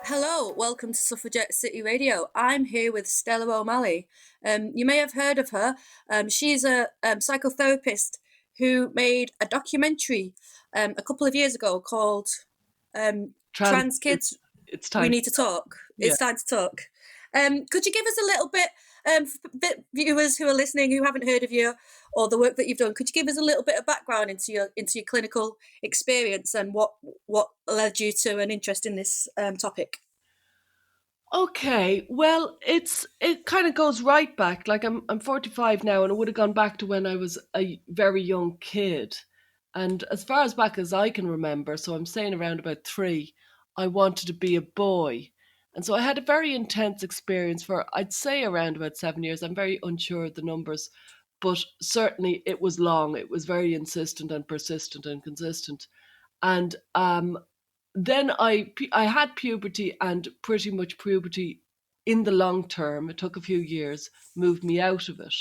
Hello, welcome to Suffragette City Radio. I'm here with Stella O'Malley. You may have heard of her. She's a psychotherapist who made a documentary a couple of years ago called Trans, Trans it's, Kids, it's We time. Need to Talk. Yeah. It's time to talk. Could you give us a little bit, for viewers who are listening who haven't heard of you or the work that you've done, could you give us a little bit of background into your clinical experience and what led you to an interest in this topic? Okay. Well, it kind of goes right back. Like I'm 45 now, and it would have gone back to when I was a very young kid. And as far as back as I can remember, so I'm saying around about 3, I wanted to be a boy. And so I had a very intense experience for, I'd say, around about 7 years. I'm very unsure of the numbers, but certainly it was long. It was very insistent and persistent and consistent. And then I had puberty, and pretty much puberty in the long term, it took a few years, moved me out of it.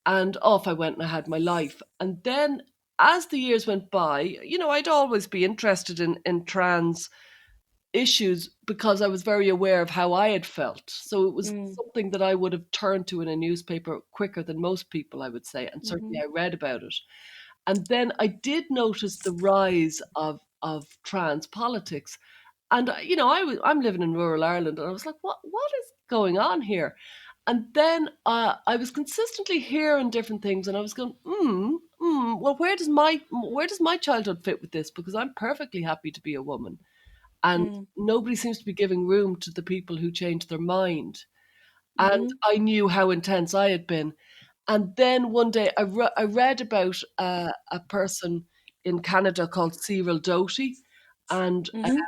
And off I went and I had my life. And then as the years went by, I'd always be interested in trans issues because I was very aware of how I had felt. So it was Mm, something that I would have turned to in a newspaper quicker than most people, I would say. And certainly mhm, I read about it. And then I did notice the rise of trans politics. And I'm living in rural Ireland, and I was like, what is going on here? And then I was consistently hearing different things, and I was going, well, where does my childhood fit with this? Because I'm perfectly happy to be a woman, and mm, nobody seems to be giving room to the people who change their mind. And mhm, I knew how intense I had been. And then one day I read about a person in Canada called Cyril Doty, and mhm.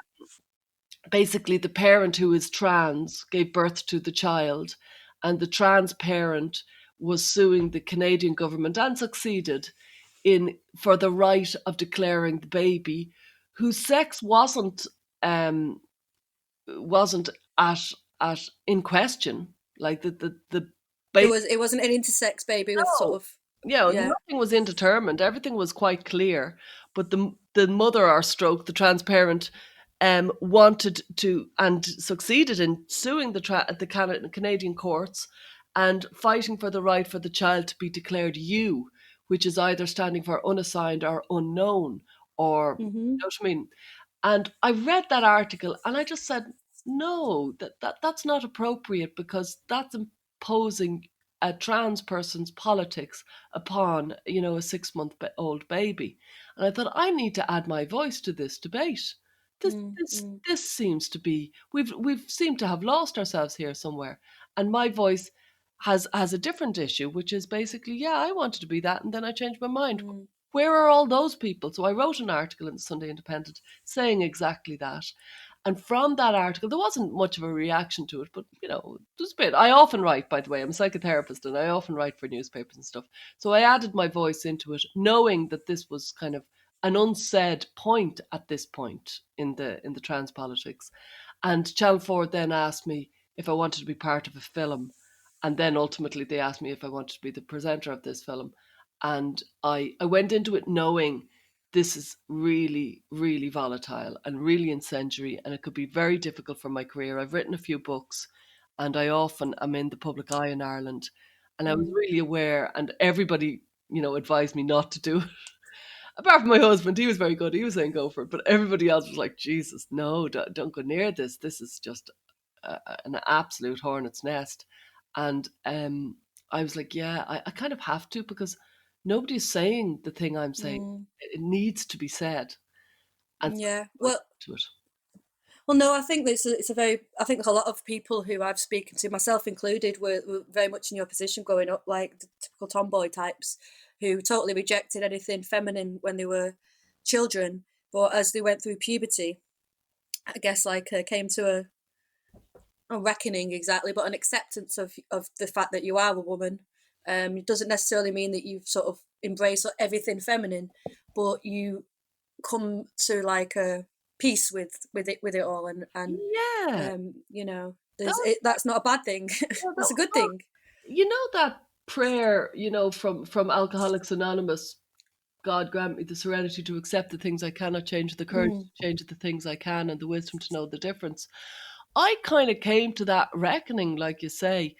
basically the parent who is trans gave birth to the child, and the trans parent was suing the Canadian government and succeeded in for the right of declaring the baby, whose sex um, wasn't at at in question. Like the baby. It wasn't an intersex baby with sort No, of, yeah. nothing was indeterminate. Everything was quite clear. But the mother or stroke, the transparent, wanted to and succeeded in suing the Canadian courts and fighting for the right for the child to be declared U, which is either standing for unassigned or unknown, or you Mhm, know what I mean. And I read that article and I just said, no, that's not appropriate, because that's imposing a trans person's politics upon, a 6-month old baby. And I thought, I need to add my voice to this debate. This mm, this mm, this seems to be, we've seemed to have lost ourselves here somewhere. And my voice has a different issue, which is basically, yeah, I wanted to be that, and then I changed my mind. mm, Where are all those people? So I wrote an article in the Sunday Independent saying exactly that. And from that article, there wasn't much of a reaction to it, but there's a bit. I often write, by the way, I'm a psychotherapist, and I often write for newspapers and stuff. So I added my voice into it, knowing that this was kind of an unsaid point at this point in the trans politics. And Channel 4 then asked me if I wanted to be part of a film. And then ultimately they asked me if I wanted to be the presenter of this film. And I went into it knowing this is really, really volatile and really incendiary, and it could be very difficult for my career. I've written a few books, and I often am in the public eye in Ireland. And I was mm. really aware, and everybody, advised me not to do it. Apart from my husband, he was very good. He was saying go for it. But everybody else was like, Jesus, no, don't go near this. This is just an absolute hornet's nest. And I was like, yeah, I kind of have to, because nobody's saying the thing I'm saying. Mm, It needs to be said. And so yeah. I went to it. Well, no, I think this it's a very. I think a lot of people who I've spoken to, myself included, were very much in your position growing up, like the typical tomboy types, who totally rejected anything feminine when they were children, but as they went through puberty, I guess like came to a reckoning exactly, but an acceptance of the fact that you are a woman. It doesn't necessarily mean that you've sort of embraced everything feminine, but you come to like a peace with it all, and Yeah. That there's was, that's not a bad thing. well, That's a good well, thing. that prayer, from Alcoholics Anonymous, God grant me the serenity to accept the things I cannot change, the courage Mm, to change the things I can, and the wisdom to know the difference. I kind of came to that reckoning, like you say,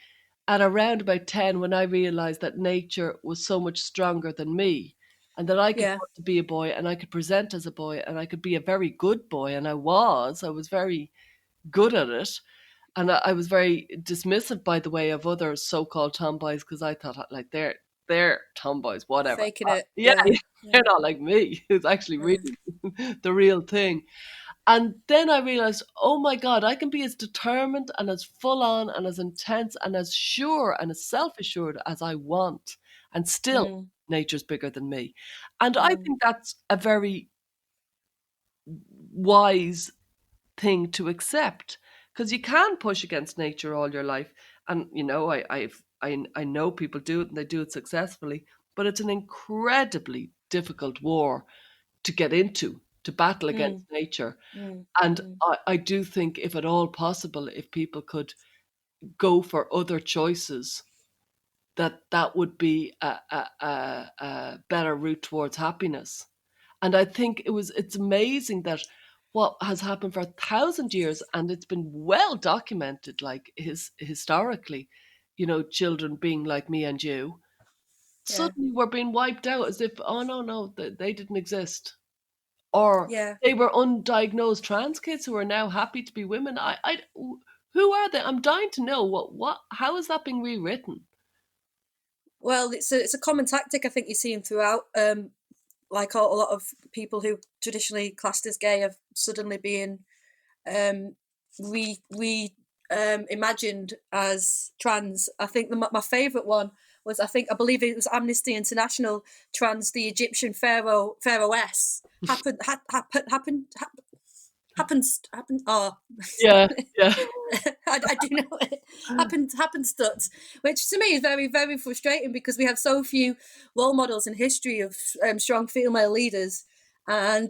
at around about 10, when I realized that nature was so much stronger than me, and that I could Yeah. want to be a boy, and I could present as a boy, and I could be a very good boy. And I was very good at it. And I was very dismissive, by the way, of other so-called tomboys, because I thought, like, they're tomboys, whatever. Faking it. Yeah, Yeah. they're Yeah. not like me. It's actually Yeah. really the real thing. And then I realized, oh my God, I can be as determined and as full on and as intense and as sure and as self-assured as I want. And still, Mm, nature's bigger than me. And I mm, think that's a very wise thing to accept, because you can push against nature all your life. And, I know people do it and they do it successfully, but it's an incredibly difficult war to get into, to battle against mm, nature. mm, And mm. I do think, if at all possible, if people could go for other choices, that would be a better route towards happiness. And I think it's amazing that what has happened for 1,000 years, and it's been well documented, like historically, children being like me and you, Yeah. suddenly were being wiped out as if, oh no, no, they didn't exist. Or Yeah. they were undiagnosed trans kids who are now happy to be women. Who are they? I'm dying to know how is that being rewritten? Well, it's a common tactic I think you're seeing throughout. Like a lot of people who traditionally classed as gay have suddenly being um, re imagined as trans. I think my favourite one was, I believe it was Amnesty International, trans the Egyptian pharaohess happened. Oh, Yeah, yeah. I do know it happenstut, which to me is very, very frustrating, because we have so few role models in history of strong female leaders, and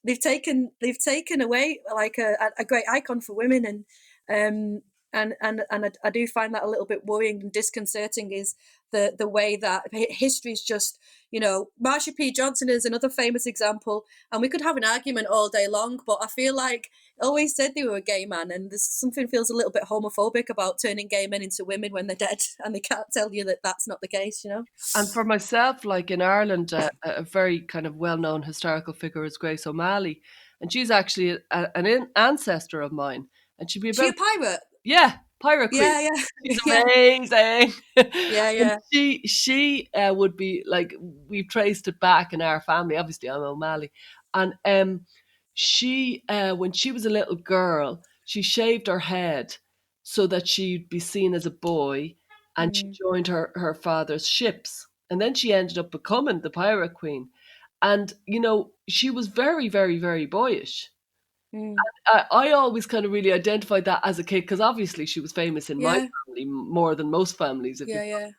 they've taken away like a great icon for women, and I do find that a little bit worrying and disconcerting, is the way that history is just, Marsha P. Johnson is another famous example, and we could have an argument all day long, but I feel like always said they were a gay man, and there's something feels a little bit homophobic about turning gay men into women when they're dead, and they can't tell you that that's not the case. And for myself, like in Ireland, a very kind of well-known historical figure is Grace O'Malley, and she's actually an ancestor of mine, and she'd be She a about, pirate? yeah, Pirate Queen. Yeah, She's yeah, amazing. yeah, And yeah. she would be like, we've traced it back in our family. Obviously, I'm O'Malley, and she when she was a little girl, she shaved her head so that she'd be seen as a boy, and she Mm, joined her father's ships, and then she ended up becoming the Pirate Queen. And she was very, very, very boyish. mm. I always kind of really identified that as a kid, because obviously she was famous in my Yeah, family more than most families. If you yeah, yeah.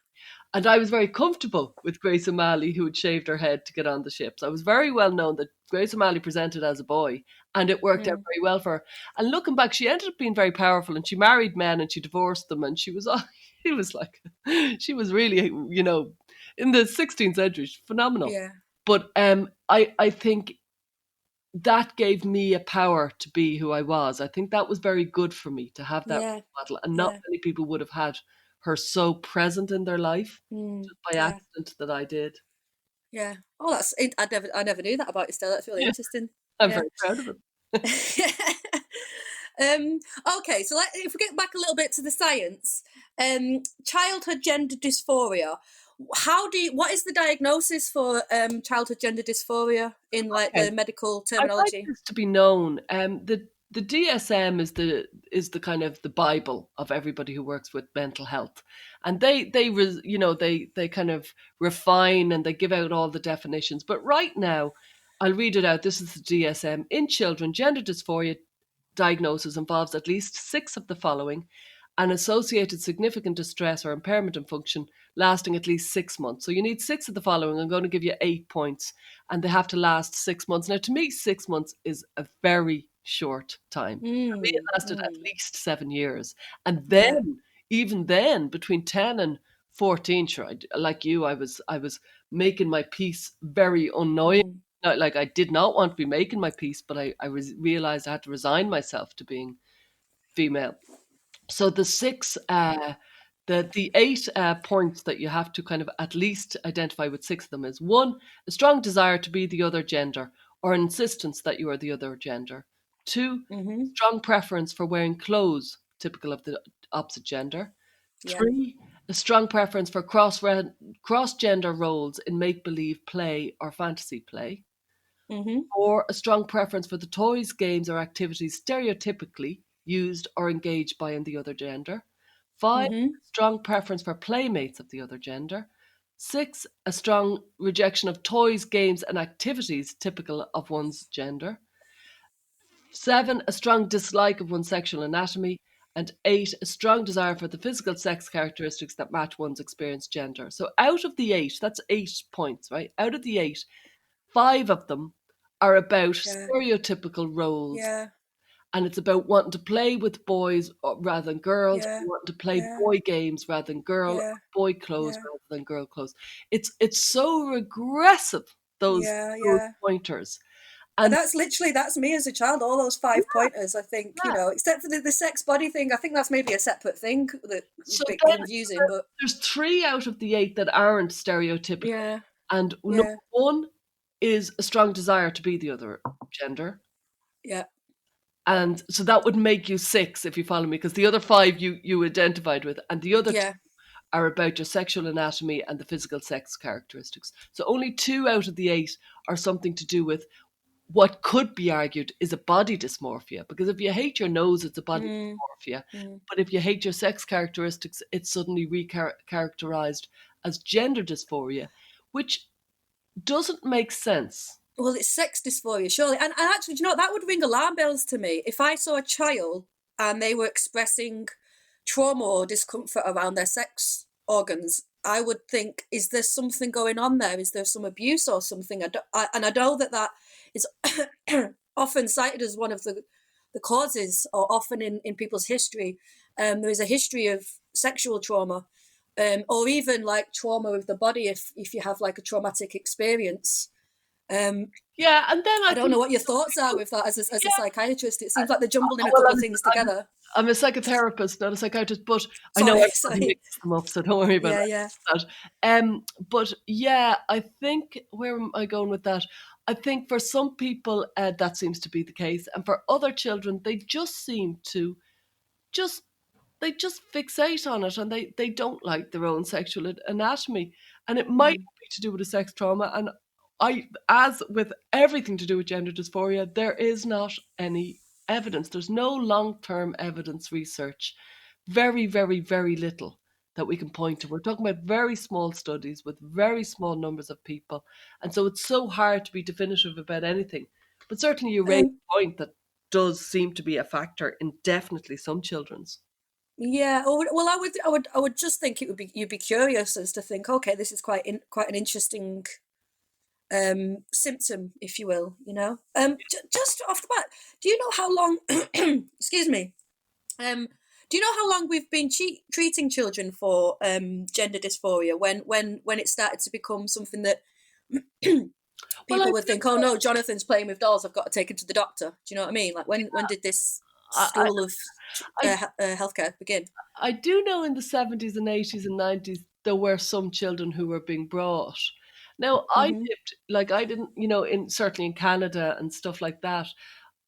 And I was very comfortable with Grace O'Malley, who had shaved her head to get on the ships. I was very well known that Grace O'Malley presented as a boy, and it worked out Mm, very well for her. And looking back, she ended up being very powerful, and she married men and she divorced them, and she was she was like, she was really, in the 16th century, phenomenal. yeah, But I think that gave me a power to be who I was. I think that was very good for me to have that yeah, battle, and not yeah. many people would have had her so present in their life, Mm, just by yeah, accident, that I did. yeah. Oh, I never knew that about you, Stella. That's really Yeah, interesting. I'm Yeah. very proud of it. um, okay, so if we get back a little bit to the science, childhood gender dysphoria. What is the diagnosis for childhood gender dysphoria in like Okay, the medical I'd like terminology? this to be known. The DSM is the kind of the Bible of everybody who works with mental health, and they kind of refine and they give out all the definitions. But right now, I'll read it out. This is the DSM. In children, gender dysphoria diagnosis involves at least six of the following: an associated significant distress or impairment in function lasting at least 6 months. So you need six of the following. I'm going to give you 8 points, and they have to last 6 months. Now, to me, 6 months is a very short time. For me, it Mm, lasted at mm, least 7 years. And yeah. then, even then, between 10 and 14, sure, like you, I was making my peace very annoying. Mm, Like, I did not want to be making my peace, but I realized I had to resign myself to being female. So the the 8 points that you have to kind of at least identify with 6 of them is: 1, a strong desire to be the other gender or an insistence that you are the other gender. 2, Mm-hmm. strong preference for wearing clothes typical of the opposite gender. Yeah. 3, a strong preference for cross-gender roles in make-believe play or fantasy play. Mm-hmm. 4, a strong preference for the toys, games, or activities stereotypically used or engaged by in the other gender. 5, Mm-hmm. a strong preference for playmates of the other gender. 6, a strong rejection of toys, games, and activities typical of one's gender. 7, a strong dislike of one's sexual anatomy. And 8, a strong desire for the physical sex characteristics that match one's experienced gender. So out of the 8, that's 8 points, right? Out of the 8, 5 of them are about Yeah. stereotypical roles, Yeah. and it's about wanting to play with boys rather than girls, Yeah. wanting to play Yeah. boy games rather than Yeah. boy clothes Yeah. rather than girl clothes. It's so regressive, Yeah. those Yeah. pointers. And And that's me as a child. All those 5 pointers, I think, yeah, except for the sex body thing. I think that's maybe a separate thing that is so a bit then confusing. But there's 3 out of the 8 that aren't stereotypical. yeah, And number yeah, 1 is a strong desire to be the other gender. yeah, And so that would make you 6 if you follow me, because the other 5 you identified with, and the other 2 yeah. are about your sexual anatomy and the physical sex characteristics. So only 2 out of the 8 are something to do with what could be argued is a body dysmorphia. Because if you hate your nose, it's a body Mm, dysmorphia. mm. But if you hate your sex characteristics, it's suddenly recharacterized as gender dysphoria, which doesn't make sense. Well, it's sex dysphoria, surely. And actually, do you know, that would ring alarm bells to me. If I saw a child and they were expressing trauma or discomfort around their sex organs, I would think, is there something going on there? Is there some abuse or something? And I know that is often cited as one of the causes, or often in people's history. There is a history of sexual trauma, or even like trauma with the body if you have like a traumatic experience. Um, Yeah, and then I I don't think know what your thoughts are with that as a yeah, psychiatrist. It seems like they're jumbling a well, couple of things together. I'm a psychotherapist, not a psychiatrist, but I know Sorry, everybody sorry. mixes them up, so don't worry about Yeah, yeah. that. But yeah, I think, where am I going with that? I think for some people that seems to be the case, and for other children, they just seem to just they just fixate on it, and they don't like their own sexual anatomy, and it might Mm, be to do with a sex trauma. And as with everything to do with gender dysphoria, there is not any evidence. There's no long-term evidence research. Very, very, very little that we can point to. We're talking about very small studies with very small numbers of people, and so it's so hard to be definitive about anything. But certainly, you raise Um, a point that does seem to be a factor in definitely some children's. yeah. Well, I would just think it would be, you'd be curious as to think, okay, this is quite an interesting symptom, if you will. Just off the bat, do you know how long? Excuse me. Do you know how long we've been treating children for gender dysphoria? When it started to become something that Well, I people would think, oh no, Jonathan's playing with dolls, I've got to take him to the doctor. Do you know what I mean? Like when did this I, school of I, healthcare begin? I do know in the 70s and 80s and 90s there were some children who were being brought. Now I Hmm. lived, like, I didn't, in certainly in Canada and stuff like that.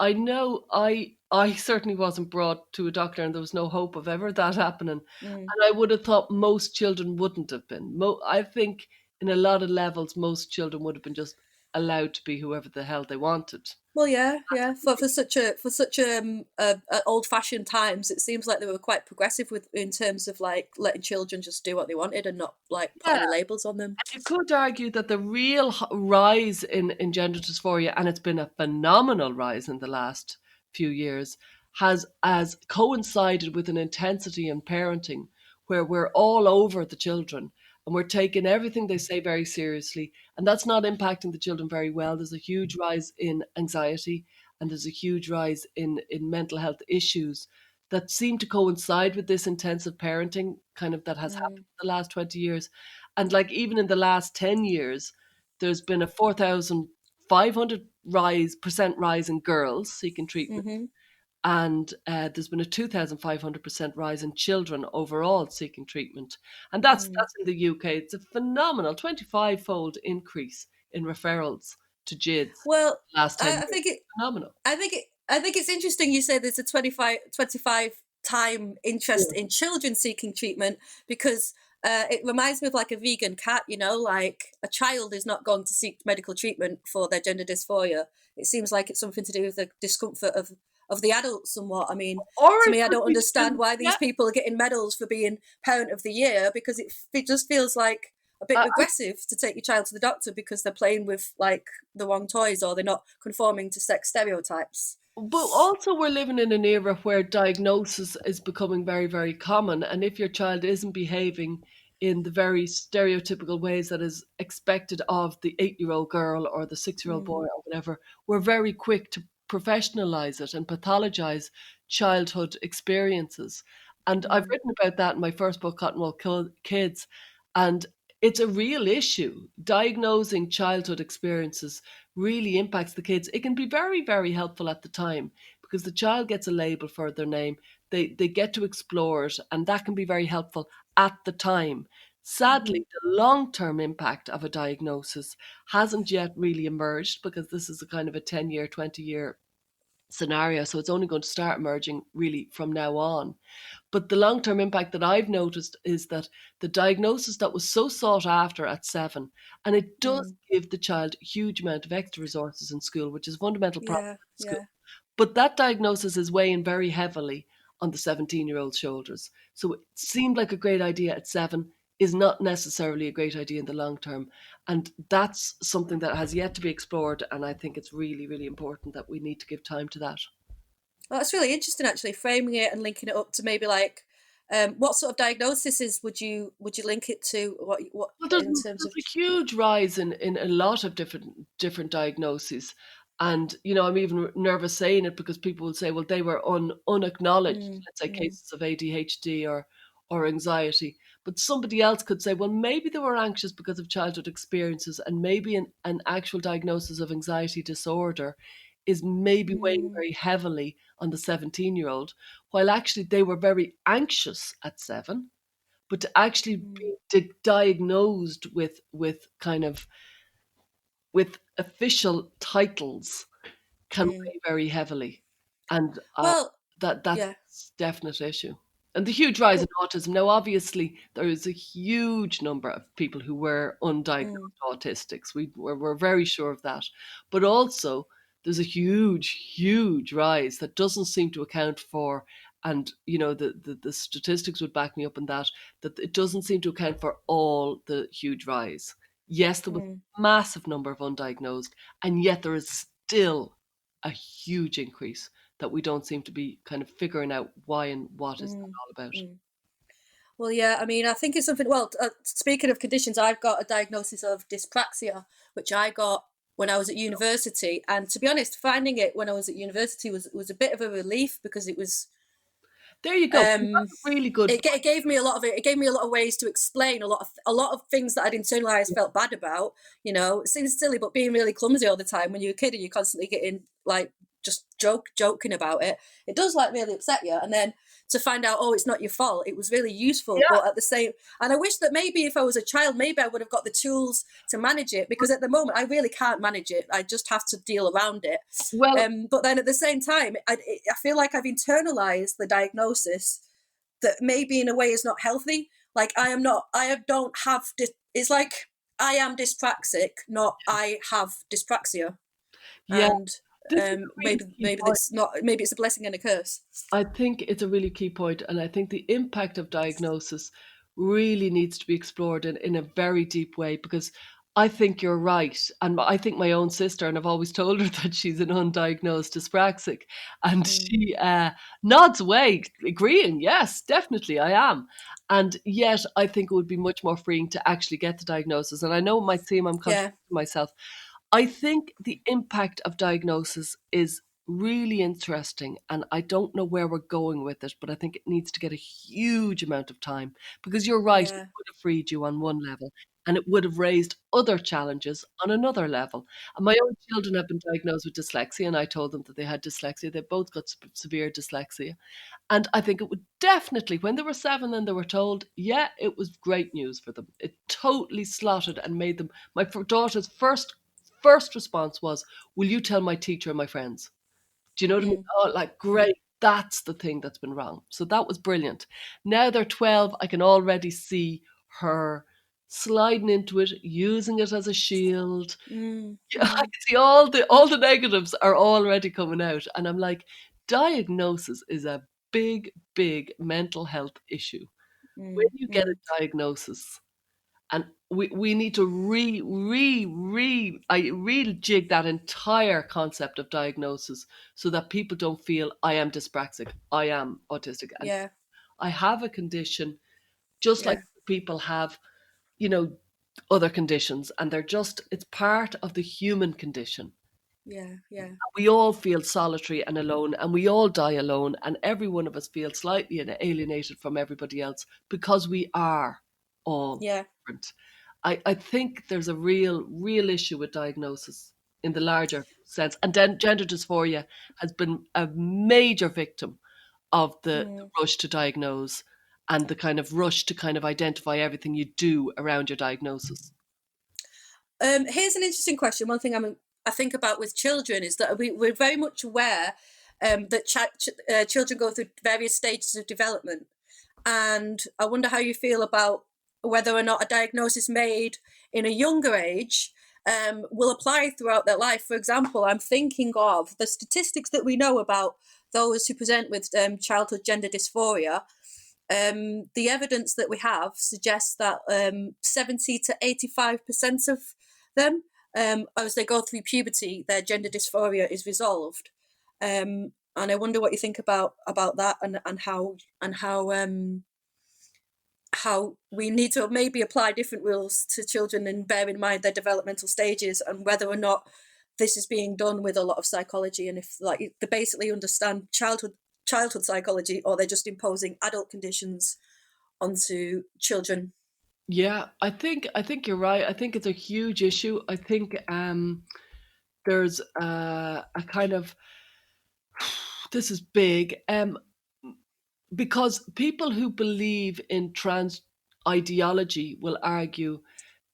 I know I certainly wasn't brought to a doctor, and there was no hope of ever that happening. Mm. And I would have thought most children wouldn't have been. I think in a lot of levels most children would have been just allowed to be whoever the hell they wanted. Well, yeah, yeah. For such old fashioned times, it seems like they were quite progressive with in terms of like letting children just do what they wanted and not like put Yeah. any labels on them. You could argue that the real rise in gender dysphoria, and it's been a phenomenal rise in the last few years, has coincided with an intensity in parenting where we're all over the children and we're taking everything they say very seriously, and that's not impacting the children very well. There's a huge rise in anxiety, and there's a huge rise in mental health issues that seem to coincide with this intensive parenting kind of that has happened Mm. in the last 20 years. And like even in the last 10 years, there's been a 4,500 rise in girls seeking treatment, Hmm. and there's been a 2,500% rise in children overall seeking treatment. And that's in the UK. It's a phenomenal 25-fold increase in referrals to GIDS Well, the last 10 I years. think it. Phenomenal. I think it's interesting you say there's a 25 time interest Yeah. in children seeking treatment, because it reminds me of like a vegan cat, you know, like a child is not going to seek medical treatment for their gender dysphoria. It seems like it's something to do with the discomfort of the adult somewhat. I mean, Or to it me, I could don't be to understand do, why these yeah, people are getting medals for being parent of the year, because it just feels like a bit I, regressive to take your child to the doctor because they're playing with like the wrong toys or they're not conforming to sex stereotypes. but also we're living in an era where diagnosis is becoming very, very common. And if your child isn't behaving in the very stereotypical ways that is expected of the 8-year-old girl or the 6-year-old boy Mm, or whatever, we're very quick to professionalize it and pathologize childhood experiences. And I've mm, written about that in my first book, Cottonwool Kids. And it's a real issue. Diagnosing childhood experiences really impacts the kids. It can be very, very helpful at the time because the child gets a label for their name. They get to explore it, and that can be very helpful at the time. mhm, Sadly, the long-term impact of a diagnosis hasn't yet really emerged because this is a kind of a 10-year, 20-year scenario. So it's only going to start emerging really from now on. But the long term impact that I've noticed is that the diagnosis that was so sought after at 7, and it does mm. give the child a huge amount of extra resources in school, which is a fundamental problem Yeah, in school. yeah. But that diagnosis is weighing very heavily on the 17-year-old shoulders. So it seemed like a great idea at 7 is not necessarily a great idea in the long term. And that's something that has yet to be explored. And I think it's really, really important that we need to give time to that. Well, that's really interesting, actually, framing it and linking it up to maybe like, what sort of diagnoses would you link it to? What Well, in terms there's of? a huge rise in a lot of different diagnoses, and I'm even nervous saying it because people will say, well, they were unacknowledged. Mm, Let's say mm, cases of ADHD or anxiety, but somebody else could say, well, maybe they were anxious because of childhood experiences, and maybe an actual diagnosis of anxiety disorder is maybe weighing mm, very heavily on the 17-year-old, while actually they were very anxious at 7, but to actually mm, be diagnosed with official titles can mm. weigh very heavily, and Well, that's yeah. a definite issue. And the huge rise in Well, autism. Now, obviously, there is a huge number of people who were undiagnosed mm, autistics. We're very sure of that. But also, there's a huge rise that doesn't seem to account for, and the statistics would back me up on that it doesn't seem to account for all the huge rise. Yes, there was mm, a massive number of undiagnosed, and yet there is still a huge increase that we don't seem to be kind of figuring out why and what is that mm, all about. mm. Well, yeah, I mean, I think it's something. Well, speaking of conditions, I've got a diagnosis of dyspraxia, which I got when I was at university. And to be honest, finding it when I was at university was a bit of a relief, because it was There you go. That's um, a really good it gave me a lot of it. It gave me a lot of ways to explain a lot of things that I'd internalized, point. felt bad about. You know, it seems silly, but being really clumsy all the time when you're a kid and you're constantly getting like just joking about it, it does like really upset you. And then to find out, oh, it's not your fault, it was really useful. Yeah. But at the same, and I wish that maybe if I was a child, maybe I would have got the tools to manage it, because at the moment I really can't manage it. I just have to deal around it. Well, But then at the same time, I feel like I've internalized the diagnosis that maybe in a way is not healthy. Like I am not, I don't have, it's like I am dyspraxic, not I have dyspraxia. yeah, And this is a really key maybe point. it's not, maybe it's a blessing and a curse. I think it's a really key point, and I think the impact of diagnosis really needs to be explored in a very deep way because I think you're right. And I think my own sister, and I've always told her that she's an undiagnosed dyspraxic, and Mm, she nods away, agreeing, yes, definitely I am. And yet, I think it would be much more freeing to actually get the diagnosis. And I know it might seem I'm yeah. contradicting myself. I think the impact of diagnosis is really interesting, and I don't know where we're going with it, but I think it needs to get a huge amount of time, because you're right, it Yeah. would have freed you on one level, and it would have raised other challenges on another level. And my own children have been diagnosed with dyslexia, and I told them that they had dyslexia. They both got severe dyslexia. And I think it would definitely, when they were 7 and they were told, yeah, it was great news for them. It totally slotted and made them. My daughter's first response was, "Will you tell my teacher and my friends?" Do you know what I mean? Mm. Oh, like, great. That's the thing that's been wrong. So that was brilliant. Now they're 12. I can already see her sliding into it, using it as a shield. Mm. Yeah, I Mm. can see all the negatives are already coming out. And I'm like, diagnosis is a big, big mental health issue. When Mm. you get a Mm. diagnosis, and we need to rejig that entire concept of diagnosis, so that people don't feel I am dyspraxic, I am autistic, and Yeah. I have a condition, just like Yeah. people have, you know, other conditions, and it's part of the human condition. Yeah. Yeah. We all feel solitary and alone, and we all die alone, and every one of us feels slightly alienated from everybody else, because we are all Yeah. different. I think there's a real issue with diagnosis in the larger sense. And then gender dysphoria has been a major victim of the Mm. rush to diagnose, and the kind of rush to kind of identify everything you do around your diagnosis. Here's an interesting question. One thing I think about with children is that we're very much aware that children go through various stages of development, and I wonder how you feel about whether or not a diagnosis made in a younger age will apply throughout their life. For example, I'm thinking of the statistics that we know about those who present with childhood gender dysphoria. The evidence that we have suggests that 70 to 85% of them, as they go through puberty, their gender dysphoria is resolved. And I wonder what you think about that, and how we need to maybe apply different rules to children and bear in mind their developmental stages, and whether or not this is being done with a lot of psychology, and if like they basically understand childhood psychology, or they're just imposing adult conditions onto children. Yeah, I think you're right. I think it's a huge issue. I think there's a kind of, this is big, because people who believe in trans ideology will argue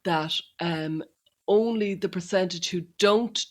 that only the percentage who don't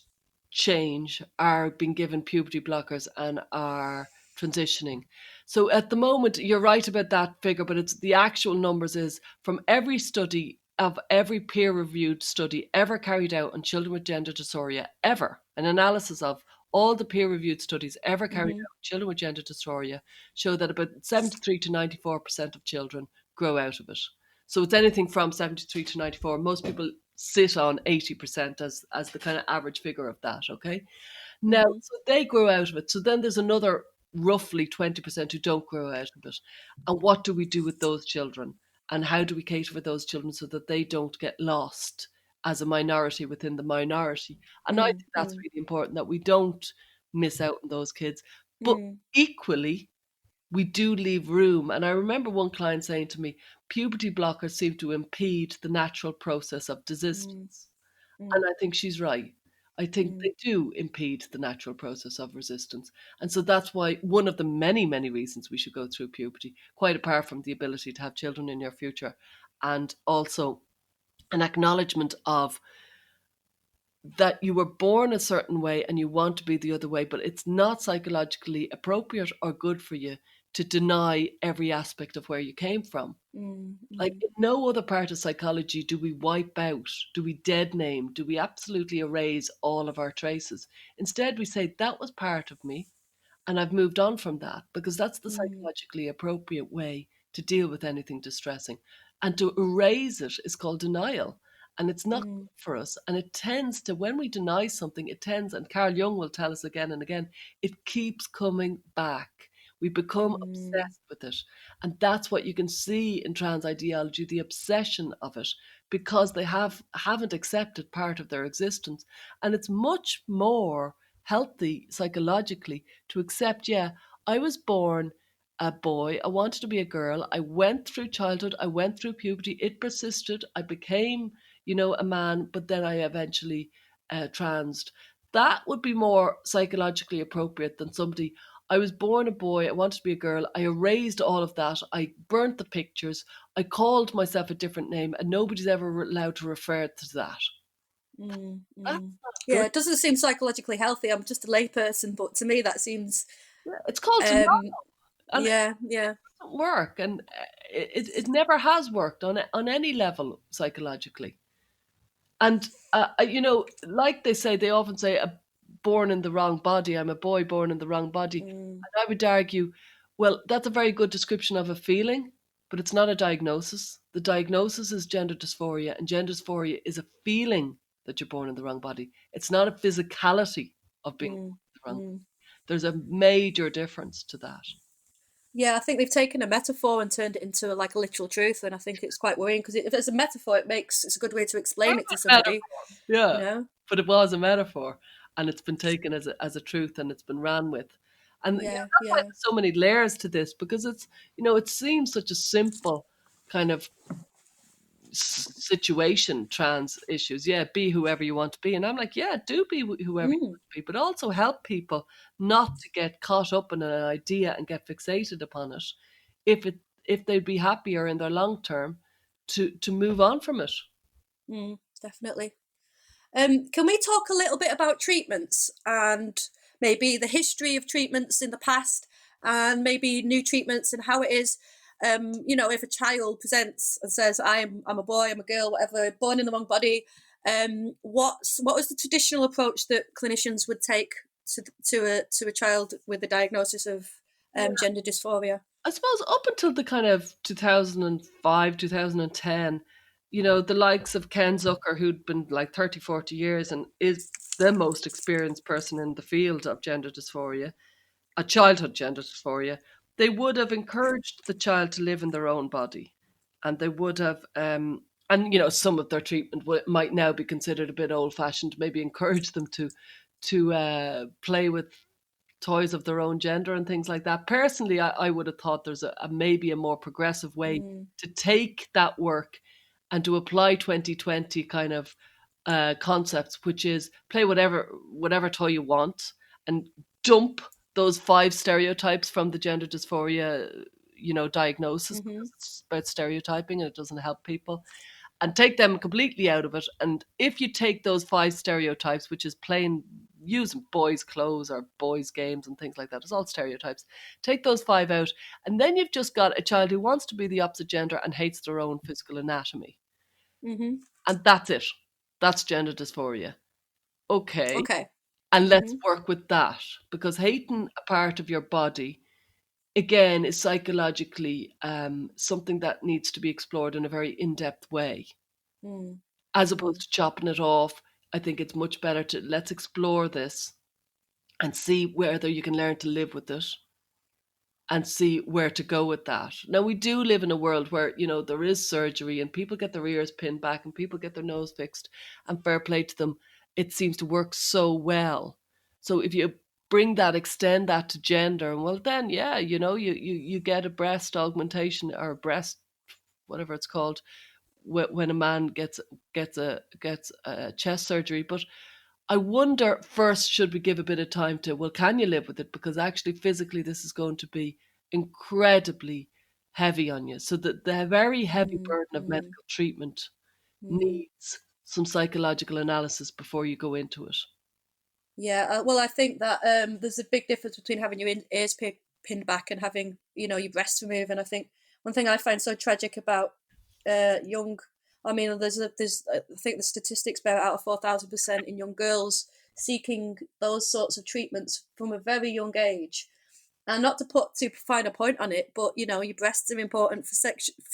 change are being given puberty blockers and are transitioning. So at the moment, you're right about that figure, but it's the actual numbers is from every study of every peer-reviewed study ever carried out on children with gender dysphoria, ever, an analysis of all the peer-reviewed studies ever carried Mm-hmm. out on children with gender dysphoria show that about 73 to 94% of children grow out of it. So it's anything from 73 to 94. Most people sit on 80% as the kind of average figure of that, okay? Now, Mm-hmm. so they grow out of it. So then there's another roughly 20% who don't grow out of it. And what do we do with those children? And how do we cater for those children so that they don't get lost as a minority within the minority? And I think that's Mm-hmm. really important, that we don't miss out on those kids. But Mm-hmm. equally, we do leave room. And I remember one client saying to me, puberty blockers seem to impede the natural process of resistance. And I think she's right. I think Mm-hmm. they do impede the natural process of resistance. And so that's why one of the many, many reasons we should go through puberty, quite apart from the ability to have children in your future, and also an acknowledgement of that you were born a certain way and you want to be the other way, but it's not psychologically appropriate or good for you to deny every aspect of where you came from. Like, Mm-hmm. in no other part of psychology do we wipe out, do we dead name, do we absolutely erase all of our traces. Instead, we say that was part of me and I've moved on from that, because that's the Mm-hmm. psychologically appropriate way to deal with anything distressing. And to erase it is called denial. And it's not Mm-hmm. good for us. And it tends to, when we deny something, it tends, and Carl Jung will tell us again and again, it keeps coming back. We become Mm-hmm. obsessed with it. And that's what you can see in trans ideology, the obsession of it, because they haven't accepted part of their existence. And it's much more healthy psychologically to accept, yeah, I was born a boy, I wanted to be a girl, I went through childhood, I went through puberty, it persisted, I became, a man, but then I eventually transed. That would be more psychologically appropriate than somebody, I was born a boy, I wanted to be a girl, I erased all of that, I burnt the pictures, I called myself a different name, and nobody's ever allowed to refer to that. That's not Yeah, good. it doesn't seem psychologically healthy. I'm just a layperson, but to me that seems It's called to know, and it yeah. doesn't work, and it never has worked on any level psychologically. And like they say, they often say, "Born in the wrong body." I'm a boy born in the wrong body, and I would argue, well, that's a very good description of a feeling, but it's not a diagnosis. The diagnosis is gender dysphoria, and gender dysphoria is a feeling that you're born in the wrong body. It's not a physicality of being born in the wrong body. There's a major difference to that. Yeah, I think they've taken a metaphor and turned it into like a literal truth, and I think it's quite worrying because if it's a metaphor, it's a good way to explain it to somebody. Yeah, but it was a metaphor, and it's been taken as a truth, and it's been ran with, and Yeah, that's why there's so many layers to this, because it's it seems such a simple kind of situation, trans issues. Yeah, be whoever you want to be, and I'm like, yeah, do be whoever you want to be, but also help people not to get caught up in an idea and get fixated upon it, if they'd be happier in their long term to move on from it. Definitely. Can we talk a little bit about treatments and maybe the history of treatments in the past and maybe new treatments and how it is, if a child presents and says, I'm a boy, I'm a girl, whatever, born in the wrong body, what was the traditional approach that clinicians would take to a child with the diagnosis of gender dysphoria? I suppose up until the kind of 2005, 2010, the likes of Ken Zucker, who'd been like 30, 40 years and is the most experienced person in the field of gender dysphoria, a childhood gender dysphoria, they would have encouraged the child to live in their own body. And they would have, and some of their treatment might now be considered a bit old fashioned, maybe encourage them to play with toys of their own gender and things like that. Personally, I would have thought there's maybe a more progressive way to take that work and to apply 2020 kind of concepts, which is play whatever toy you want and dump those 5 stereotypes from the gender dysphoria, diagnosis, because it's about stereotyping and it doesn't help people, and take them completely out of it. And if you take those 5 stereotypes, which is playing, using boys' clothes or boys' games and things like that, it's all stereotypes. Take those 5 out, and then you've just got a child who wants to be the opposite gender and hates their own physical anatomy. And that's it. That's gender dysphoria. Okay. And let's work with that, because hating a part of your body, again, is psychologically something that needs to be explored in a very in-depth way. As opposed to chopping it off, I think it's much better to let's explore this and see whether you can learn to live with it and see where to go with that. Now, we do live in a world where, there is surgery and people get their ears pinned back and people get their nose fixed, and fair play to them. It seems to work so well. So if you extend that to gender, well, then, yeah, you get a breast augmentation or a breast, whatever it's called, when a man gets a chest surgery. But I wonder, first, should we give a bit of time to, well, can you live with it? Because actually, physically, this is going to be incredibly heavy on you. So the very heavy burden of medical treatment needs some psychological analysis before you go into it. Yeah, well, I think that there's a big difference between having your ears pinned back and having, your breasts removed. And I think one thing I find so tragic about I mean, there's I think the statistics bear out of 4,000% in young girls seeking those sorts of treatments from a very young age. And not to put too fine a point on it, but your breasts are important for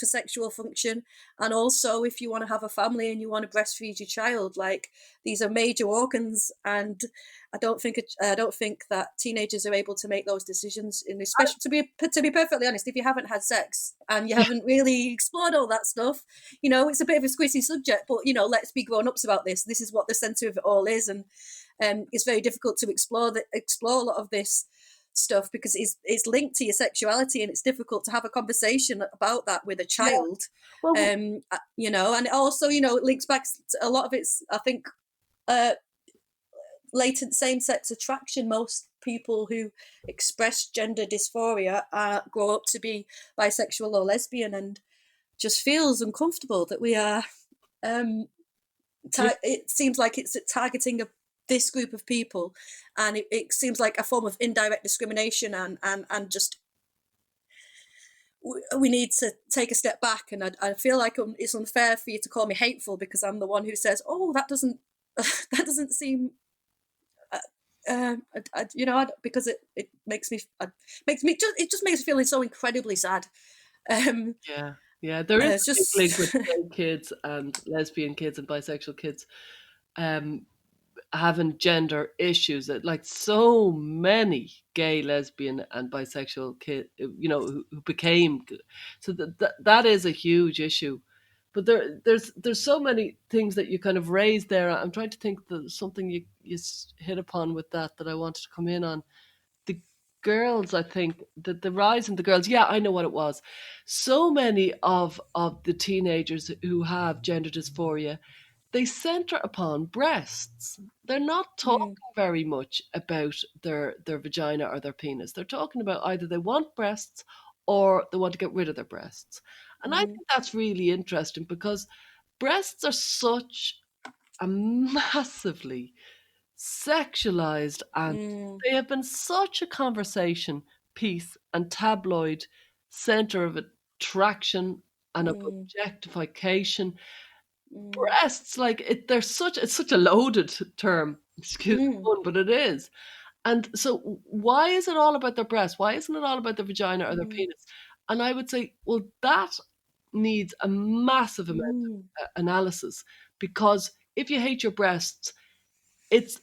sexual function, and also if you want to have a family and you want to breastfeed your child, like these are major organs, and I don't think that teenagers are able to make those decisions. And especially to be perfectly honest, if you haven't had sex and you haven't really explored all that stuff, it's a bit of a squishy subject. But let's be grown ups about this. This is what the centre of it all is, and it's very difficult to explore a lot of this stuff because it's linked to your sexuality, and it's difficult to have a conversation about that with a Yeah. child. Well, And it also, it links back to a lot of it's, I think, latent same-sex attraction. Most people who express gender dysphoria grow up to be bisexual or lesbian, and just feels uncomfortable that we are it seems like it's targeting this group of people, and it seems like a form of indirect discrimination, and just we need to take a step back. And I feel like it's unfair for you to call me hateful because I'm the one who says, oh, that doesn't that doesn't seem because it makes me it just makes me feel so incredibly sad. Yeah, there is It's a big link with just gay kids and lesbian kids and bisexual kids having gender issues. That like so many gay, lesbian, and bisexual kids, who became so that is a huge issue. But there's so many things that you kind of raised there. I'm trying to think that something you hit upon with that I wanted to come in on. The girls, I think that the rise in the girls, yeah, I know what it was. So many of the teenagers who have gender dysphoria, they center upon breasts. They're not talking mm, very much about their vagina or their penis. They're talking about either they want breasts or they want to get rid of their breasts. And I mm, think that's really interesting because breasts are such a massively sexualized, and mm, they have been such a conversation piece and tabloid center of attraction and of mm, objectification. mm, Breasts, like it's such a loaded term, excuse the mm, pun, but it is. And so why is it all about their breasts? Why isn't it all about their vagina or their mm, penis? And I would say, well, that needs a massive amount mm, of analysis, because if you hate your breasts, it's,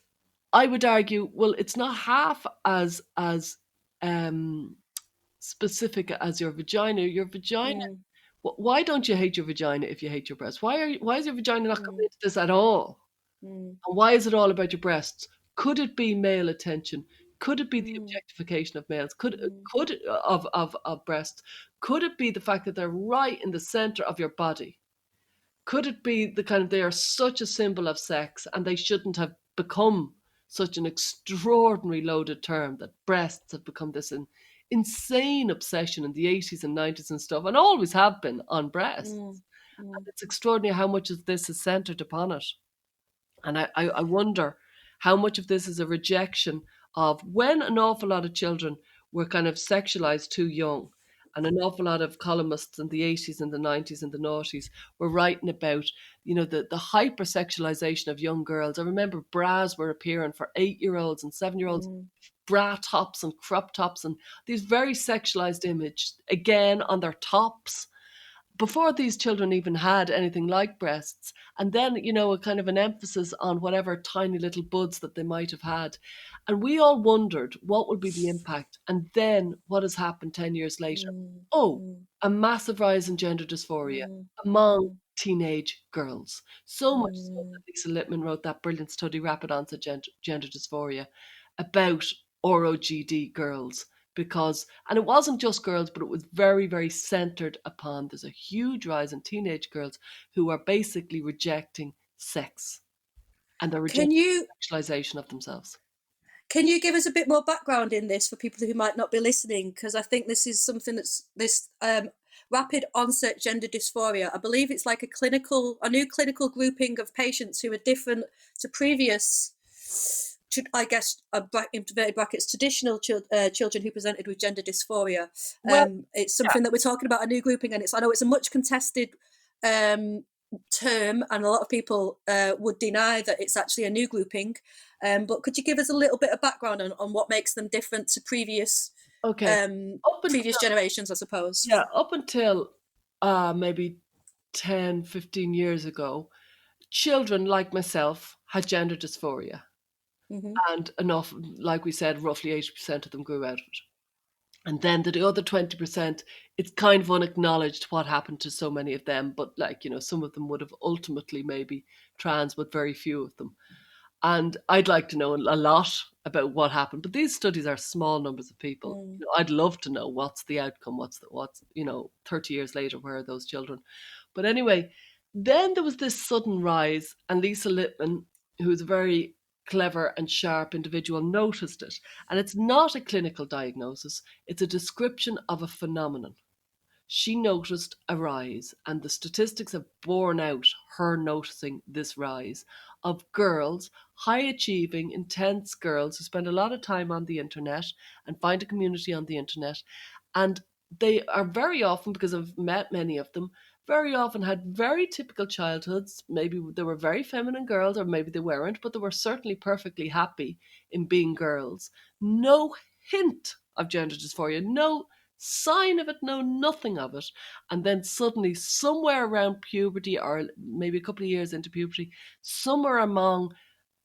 I would argue, well, it's not half as um, specific as your vagina. Your vagina. mm, Why don't you hate your vagina if you hate your breasts? Why is your vagina not coming mm, into this at all? mm, And why is it all about your breasts? Could it be male attention? Could it be the mm, objectification of males? mm, Could of breasts? Could it be the fact that they're right in the center of your body? Could it be the kind of, they are such a symbol of sex and they shouldn't have become such an extraordinary loaded term, that breasts have become this insane obsession in the 80s and 90s and stuff, and always have been on breasts. mm, And mm, it's extraordinary how much of this is centered upon it. And I wonder how much of this is a rejection of when an awful lot of children were kind of sexualized too young. And an awful lot of columnists in the 80s and the 90s and the noughties were writing about, the hypersexualization of young girls. I remember bras were appearing for 8-year-olds and 7-year-olds, mm, bra tops and crop tops, and these very sexualized images again on their tops before these children even had anything like breasts. And then, a kind of an emphasis on whatever tiny little buds that they might have had. And we all wondered what would be the impact. And then what has happened 10 years later? mm, Oh, mm, a massive rise in gender dysphoria mm, among mm, teenage girls. So much so mm, that Lisa Littman wrote that brilliant study, Rapid Onset Gender Dysphoria, about ROGD girls. Because, and it wasn't just girls, but it was very, very centered upon, there's a huge rise in teenage girls who are basically rejecting sex, and they're Can rejecting you the sexualization of themselves. can you give us a bit more background in this for people who might not be listening? Because I think this is something that's this rapid onset gender dysphoria. I believe it's like a new clinical grouping of patients who are different to previous, I guess, inverted brackets, traditional children who presented with gender dysphoria. Well, It's yeah, something that we're talking about, a new grouping, and I know it's a much contested term, and a lot of people would deny that it's actually a new grouping. But could you give us a little bit of background on what makes them different to okay. Up previous until, generations, I suppose? yeah, up until maybe 10, 15 years ago, children like myself had gender dysphoria. Mm-hmm. And enough, like we said, roughly 80% of them grew out of it. And then the other 20%, it's kind of unacknowledged what happened to so many of them. But some of them would have ultimately maybe trans, but very few of them. And I'd like to know a lot about what happened. But these studies are small numbers of people. I'd love to know what's the outcome, what's 30 years later, where are those children? But anyway, then there was this sudden rise, and Lisa Littman, who's a very clever and sharp individual, noticed it. And it's not a clinical diagnosis, it's a description of a phenomenon. She noticed a rise, and the statistics have borne out her noticing this rise of girls, high achieving, intense girls who spend a lot of time on the internet and find a community on the internet. And they are very often, because I've met many of them, very often had very typical childhoods. Maybe they were very feminine girls, or maybe they weren't, but they were certainly perfectly happy in being girls. No hint of gender dysphoria, no sign of it, no nothing of it. And then suddenly, somewhere around puberty, or maybe a couple of years into puberty, somewhere among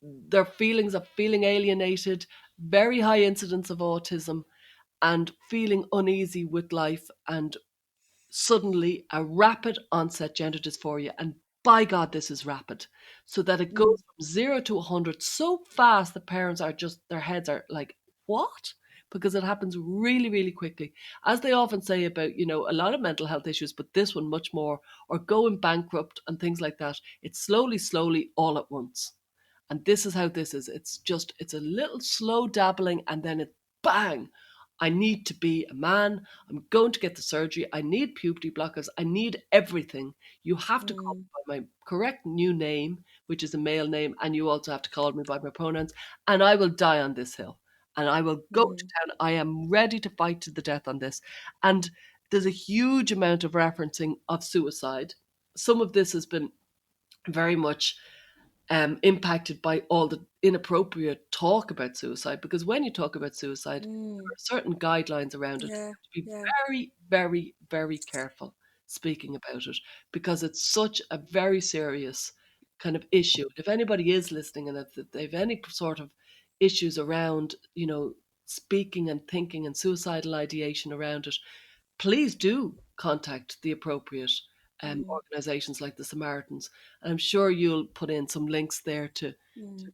their feelings of feeling alienated, very high incidence of autism, and feeling uneasy with life, and suddenly a rapid onset gender dysphoria. And by God, this is rapid. So that it goes from 0 to 100 so fast that parents are just, their heads are like, what? Because it happens really, really quickly. As they often say about, a lot of mental health issues, but this one much more, or going bankrupt and things like that. It's slowly, slowly, all at once. And this is how this is. It's a little slow dabbling, and then it bang. I need to be a man. I'm going to get the surgery. I need puberty blockers. I need everything. You have to call me by my correct new name, which is a male name, and you also have to call me by my pronouns, and I will die on this hill. And I will go to town. I am ready to fight to the death on this. And there's a huge amount of referencing of suicide. Some of this has been very much impacted by all the inappropriate talk about suicide, because when you talk about suicide, there are certain guidelines around it. You have to be very, very, very careful speaking about it, because it's such a very serious kind of issue. If anybody is listening and if they have any sort of issues around, speaking and thinking and suicidal ideation around it, please do contact the appropriate organizations like the Samaritans. And I'm sure you'll put in some links there to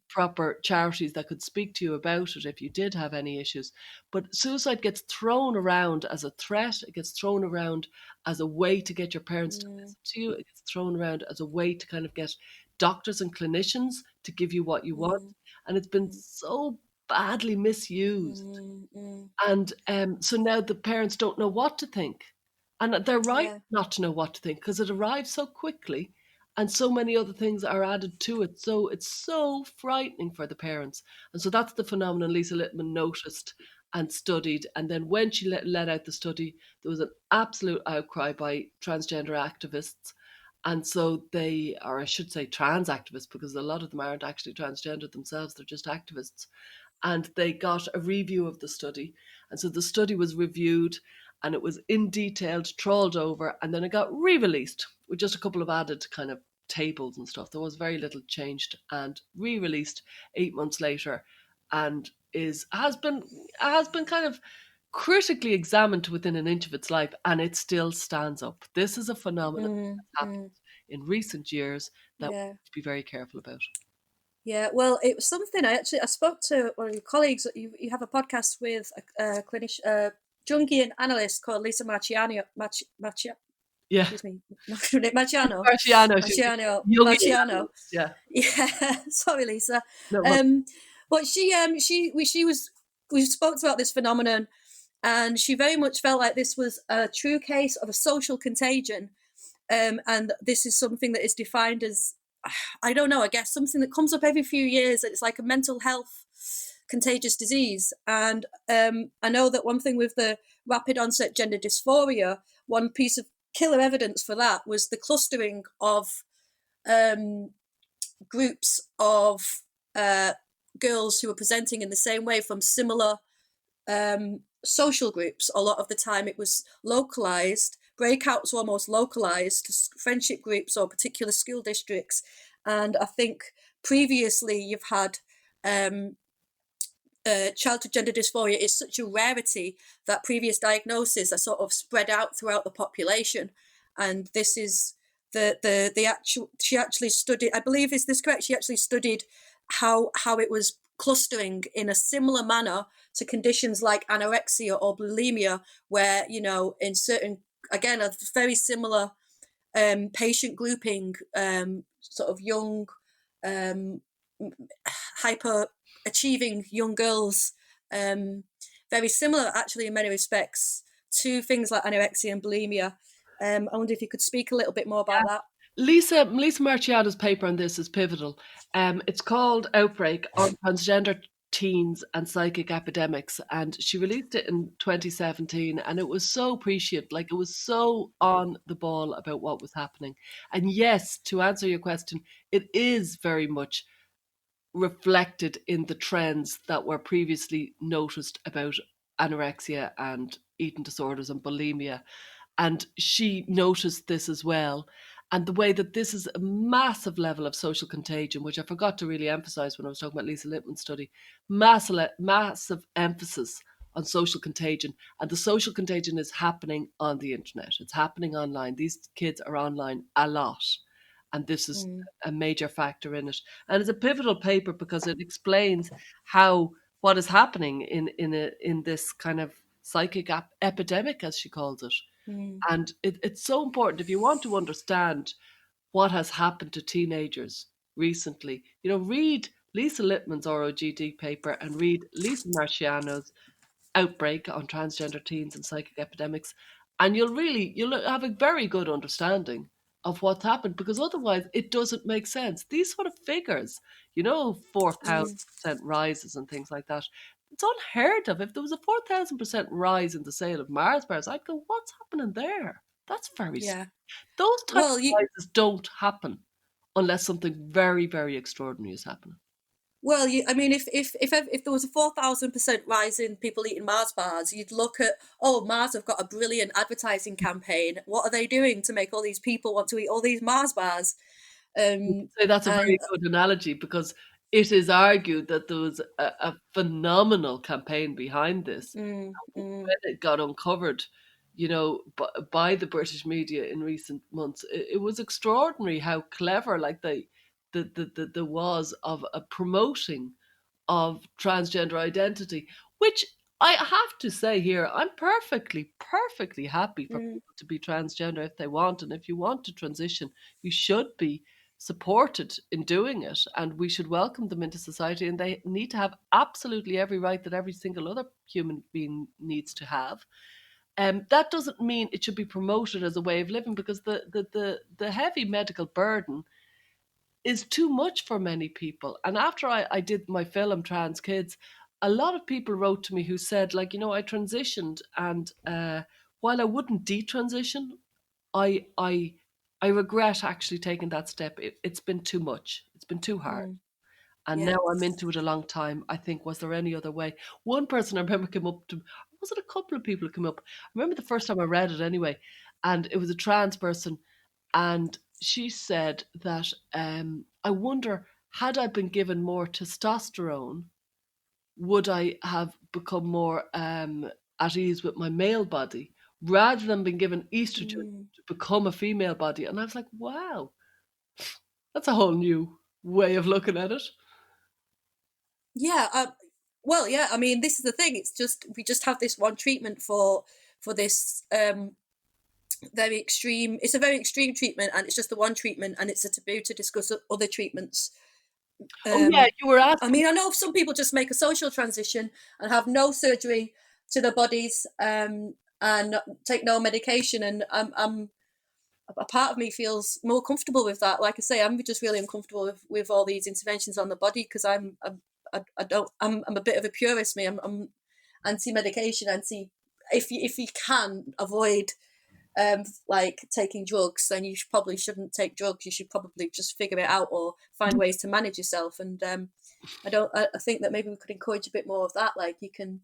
proper charities that could speak to you about it if you did have any issues. But suicide gets thrown around as a threat. It gets thrown around as a way to get your parents to listen to you. It gets thrown around as a way to kind of get doctors and clinicians to give you what you want. And it's been so badly misused. And so now the parents don't know what to think. And they're right not to know what to think, because it arrives so quickly and so many other things are added to it. So it's so frightening for the parents. And so that's the phenomenon Lisa Littman noticed and studied. And then when she let out the study, there was an absolute outcry by transgender activists. And so they, or I should say trans activists, because a lot of them aren't actually transgender themselves, they're just activists. And they got a review of the study. And so the study was reviewed, and it was in detail, trawled over, and then it got re-released with just a couple of added kind of tables and stuff. There was very little changed, and re-released 8 months later, and has been kind of critically examined within an inch of its life, and it still stands up. This is a phenomenon that's happened in recent years that we have to be very careful about. Yeah, well, it was something I spoke to one of your colleagues. You have a podcast with a clinician, Jungian analyst called Lisa Marchiano. Yeah. Excuse me, Marchiano. Marchiano. Yeah. Yeah. Sorry, Lisa. No, but we spoke about this phenomenon, and she very much felt like this was a true case of a social contagion, and this is something that is defined as, I don't know, I guess something that comes up every few years. It's like a mental health contagious disease. And I know that one thing with the rapid onset gender dysphoria, one piece of killer evidence for that was the clustering of groups of girls who were presenting in the same way from similar social groups. A lot of the time it was localized. Breakouts were almost localized to friendship groups or particular school districts. And I think previously you've had childhood gender dysphoria is such a rarity that previous diagnoses are sort of spread out throughout the population. And this is the actual, she actually studied, I believe, is this correct? She actually studied how it was clustering in a similar manner to conditions like anorexia or bulimia, where, you know, in certain, again, a very similar patient grouping, sort of young, hyper achieving young girls, very similar actually in many respects to things like anorexia and bulimia. I wonder if you could speak a little bit more about that. Lisa Marchiano's paper on this is pivotal. It's called Outbreak on Transgender Teens and Psychic Epidemics, and she released it in 2017, and it was so prescient, like it was so on the ball about what was happening. And yes, to answer your question, it is very much reflected in the trends that were previously noticed about anorexia and eating disorders and bulimia. And she noticed this as well. And the way that this is a massive level of social contagion, which I forgot to really emphasize when I was talking about Lisa Lippman's study, massive emphasis on social contagion. And the social contagion is happening on the internet. It's happening online. These kids are online a lot. And this is a major factor in it. And it's a pivotal paper because it explains how what is happening in this kind of psychic epidemic, as she calls it. And it's so important if you want to understand what has happened to teenagers recently. You know, read Lisa Lippman's ROGD paper and read Lisa Marchiano's Outbreak on Transgender Teens and Psychic Epidemics, and you'll have a very good understanding of what's happened, because otherwise it doesn't make sense. These sort of figures, you know, 4,000% rises and things like that, it's unheard of. If there was a 4,000% rise in the sale of Mars bars, I'd go, what's happening there? That's very Yeah. Those types Well, of rises don't happen unless something very, very extraordinary is happening. Well, I mean, if there was a 4,000% rise in people eating Mars bars, you'd look at, oh, Mars have got a brilliant advertising campaign. What are they doing to make all these people want to eat all these Mars bars? So that's a very good analogy, because it is argued that there was a phenomenal campaign behind this. When it got uncovered, you know, by the British media in recent months, it was extraordinary how clever, like the was of a promoting of transgender identity, which I have to say here, I'm perfectly happy for people to be transgender if they want. And if you want to transition, you should be supported in doing it, and we should welcome them into society, and they need to have absolutely every right that every single other human being needs to have. That doesn't mean it should be promoted as a way of living, because the heavy medical burden is too much for many people. And after I did my film Trans Kids, a lot of people wrote to me who said, like, you know, I transitioned, and while I wouldn't detransition, I regret actually taking that step. It's been too much. It's been too hard. And Yeah. now I'm into it a long time. I think, was there any other way? One person I remember came up to, was it a couple of people who came up? I remember the first time I read it anyway, and it was a trans person, and she said that, I wonder, had I been given more testosterone, would I have become more at ease with my male body, rather than being given estrogen to become a female body? And I was like, wow, that's a whole new way of looking at it. Yeah. Well, yeah. I mean, this is the thing. It's just we just have this one treatment for this very extreme. It's a very extreme treatment, and it's just the one treatment, and it's a taboo to discuss other treatments. Oh yeah, you were I asking. mean, I know some people just make a social transition and have no surgery to their bodies, and take no medication, and I'm a part of me feels more comfortable with that. Like I say, I'm just really uncomfortable with all these interventions on the body, because I'm a bit of a purist. I'm anti-medication, if you can avoid like taking drugs, then you probably shouldn't take drugs. You should probably just figure it out or find ways to manage yourself. And I think that maybe we could encourage a bit more of that. Like, you can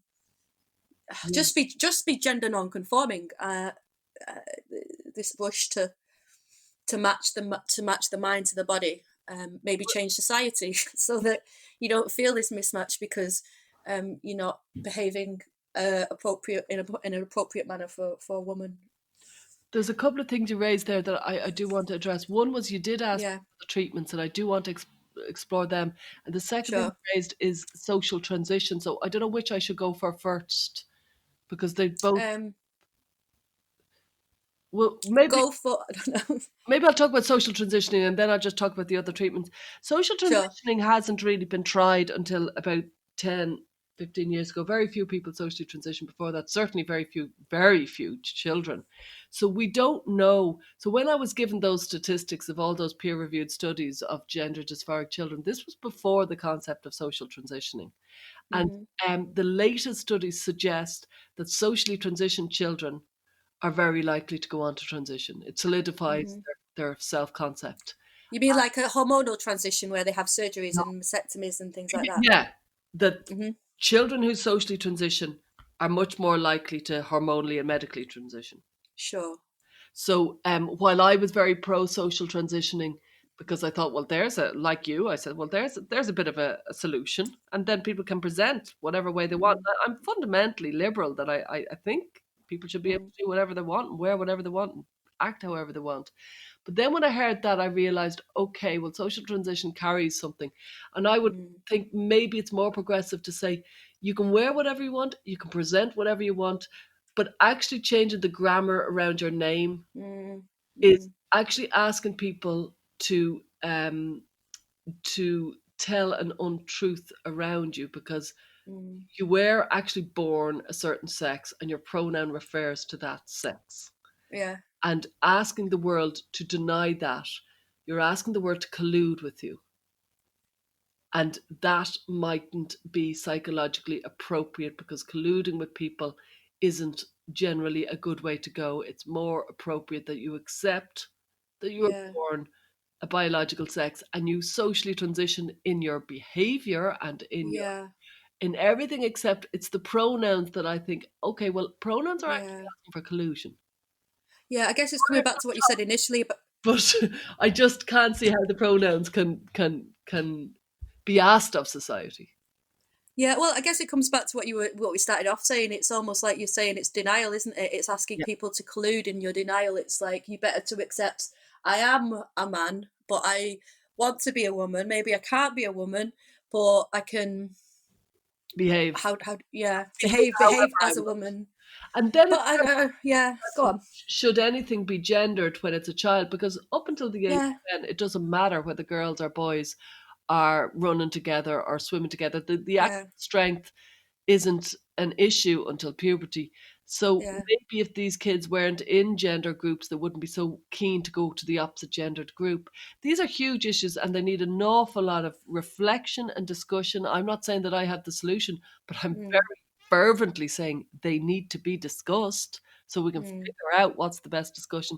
just be gender non-conforming. This rush to match the mind to the body, maybe change society so that you don't feel this mismatch, because you're not behaving appropriate in an appropriate manner for a woman. There's a couple of things you raised there that I do want to address. One was, you did ask Yeah. the treatments, and I do want to explore them. And the second thing Sure. you raised is social transition. So I don't know which I should go for first, because they both, Um, well, maybe go for, I don't know. maybe I'll talk about social transitioning and then I'll just talk about the other treatments. Social Sure. transitioning hasn't really been tried until about 10, 15 years ago. Very few people socially transition before that. Certainly very few children. So we don't know. So when I was given those statistics of all those peer-reviewed studies of gender dysphoric children, this was before the concept of social transitioning. And Hmm. the latest studies suggest that socially transitioned children are very likely to go on to transition. It solidifies Hmm. their self-concept. You mean like a hormonal transition where they have surgeries and mastectomies and things like that? Yeah, that Hmm. children who socially transition are much more likely to hormonally and medically transition. Sure. So while I was very pro social transitioning, because I thought, well, like you, I said, well, there's a bit of a solution, and then people can present whatever way they want. Mm, I'm fundamentally liberal, that I think people should be able mm, to do whatever they want and wear whatever they want and act however they want. But then when I heard that, I realized, okay, well, social transition carries something. And I would mm, think maybe it's more progressive to say you can wear whatever you want, you can present whatever you want, but actually changing the grammar around your name mm, is mm, actually asking people to tell an untruth around you, because mm. you were actually born a certain sex and your pronoun refers to that sex. Yeah, And asking the world to deny that, you're asking the world to collude with you. And that mightn't be psychologically appropriate, because colluding with people isn't generally a good way to go. It's more appropriate that you accept that you were yeah, born a biological sex and you socially transition in your behavior and yeah, in everything, except it's the pronouns that I think, okay, well, pronouns are actually yeah. asking for collusion. Yeah, I guess it's coming back to what you said initially, but But I just can't see how the pronouns can be asked of society. yeah, well, I guess it comes back to what we started off saying. It's almost like you're saying it's denial, isn't it? It's asking Yeah. people to collude in your denial. It's like you better to accept I am a man, but I want to be a woman. Maybe I can't be a woman, but I can Behave. how yeah, Behave behave however I as a want. woman. And then But it's I yeah, go on. should anything be gendered when it's a child? Because up until the age Yeah, of 10, it doesn't matter whether girls or boys are running together or swimming together. The yeah, actual strength isn't an issue until puberty. So yeah, maybe if these kids weren't in gender groups, they wouldn't be so keen to go to the opposite gendered group. These are huge issues and they need an awful lot of reflection and discussion. I'm not saying that I have the solution, but I'm mm, very fervently saying they need to be discussed so we can mm, figure out what's the best discussion.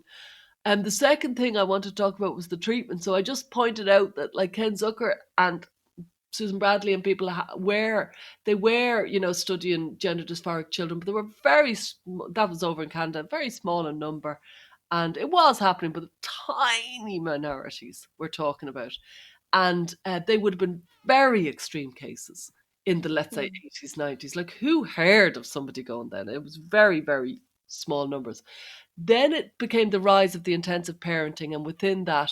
And the second thing I want to talk about was the treatment. So I just pointed out that, like, Ken Zucker and Susan Bradley and people were, studying gender dysphoric children, but they were that was over in Canada, very small in number. And it was happening, but tiny minorities we're talking about. And they would have been very extreme cases in the, let's say, mm, 80s, 90s. Like, who heard of somebody going then? It was very, very small numbers. Then it became the rise of the intensive parenting, and within that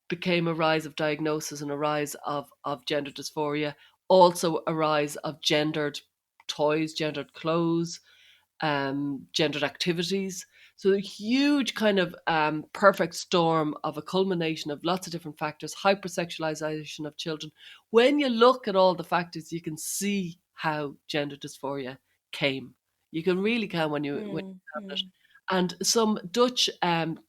became a rise of diagnosis and a rise of gender dysphoria, also a rise of gendered toys, gendered clothes, gendered activities. So a huge kind of perfect storm of a culmination of lots of different factors, hypersexualization of children. When you look at all the factors, you can see how gender dysphoria came. You can really can when mm, you have it. mm, And some Dutch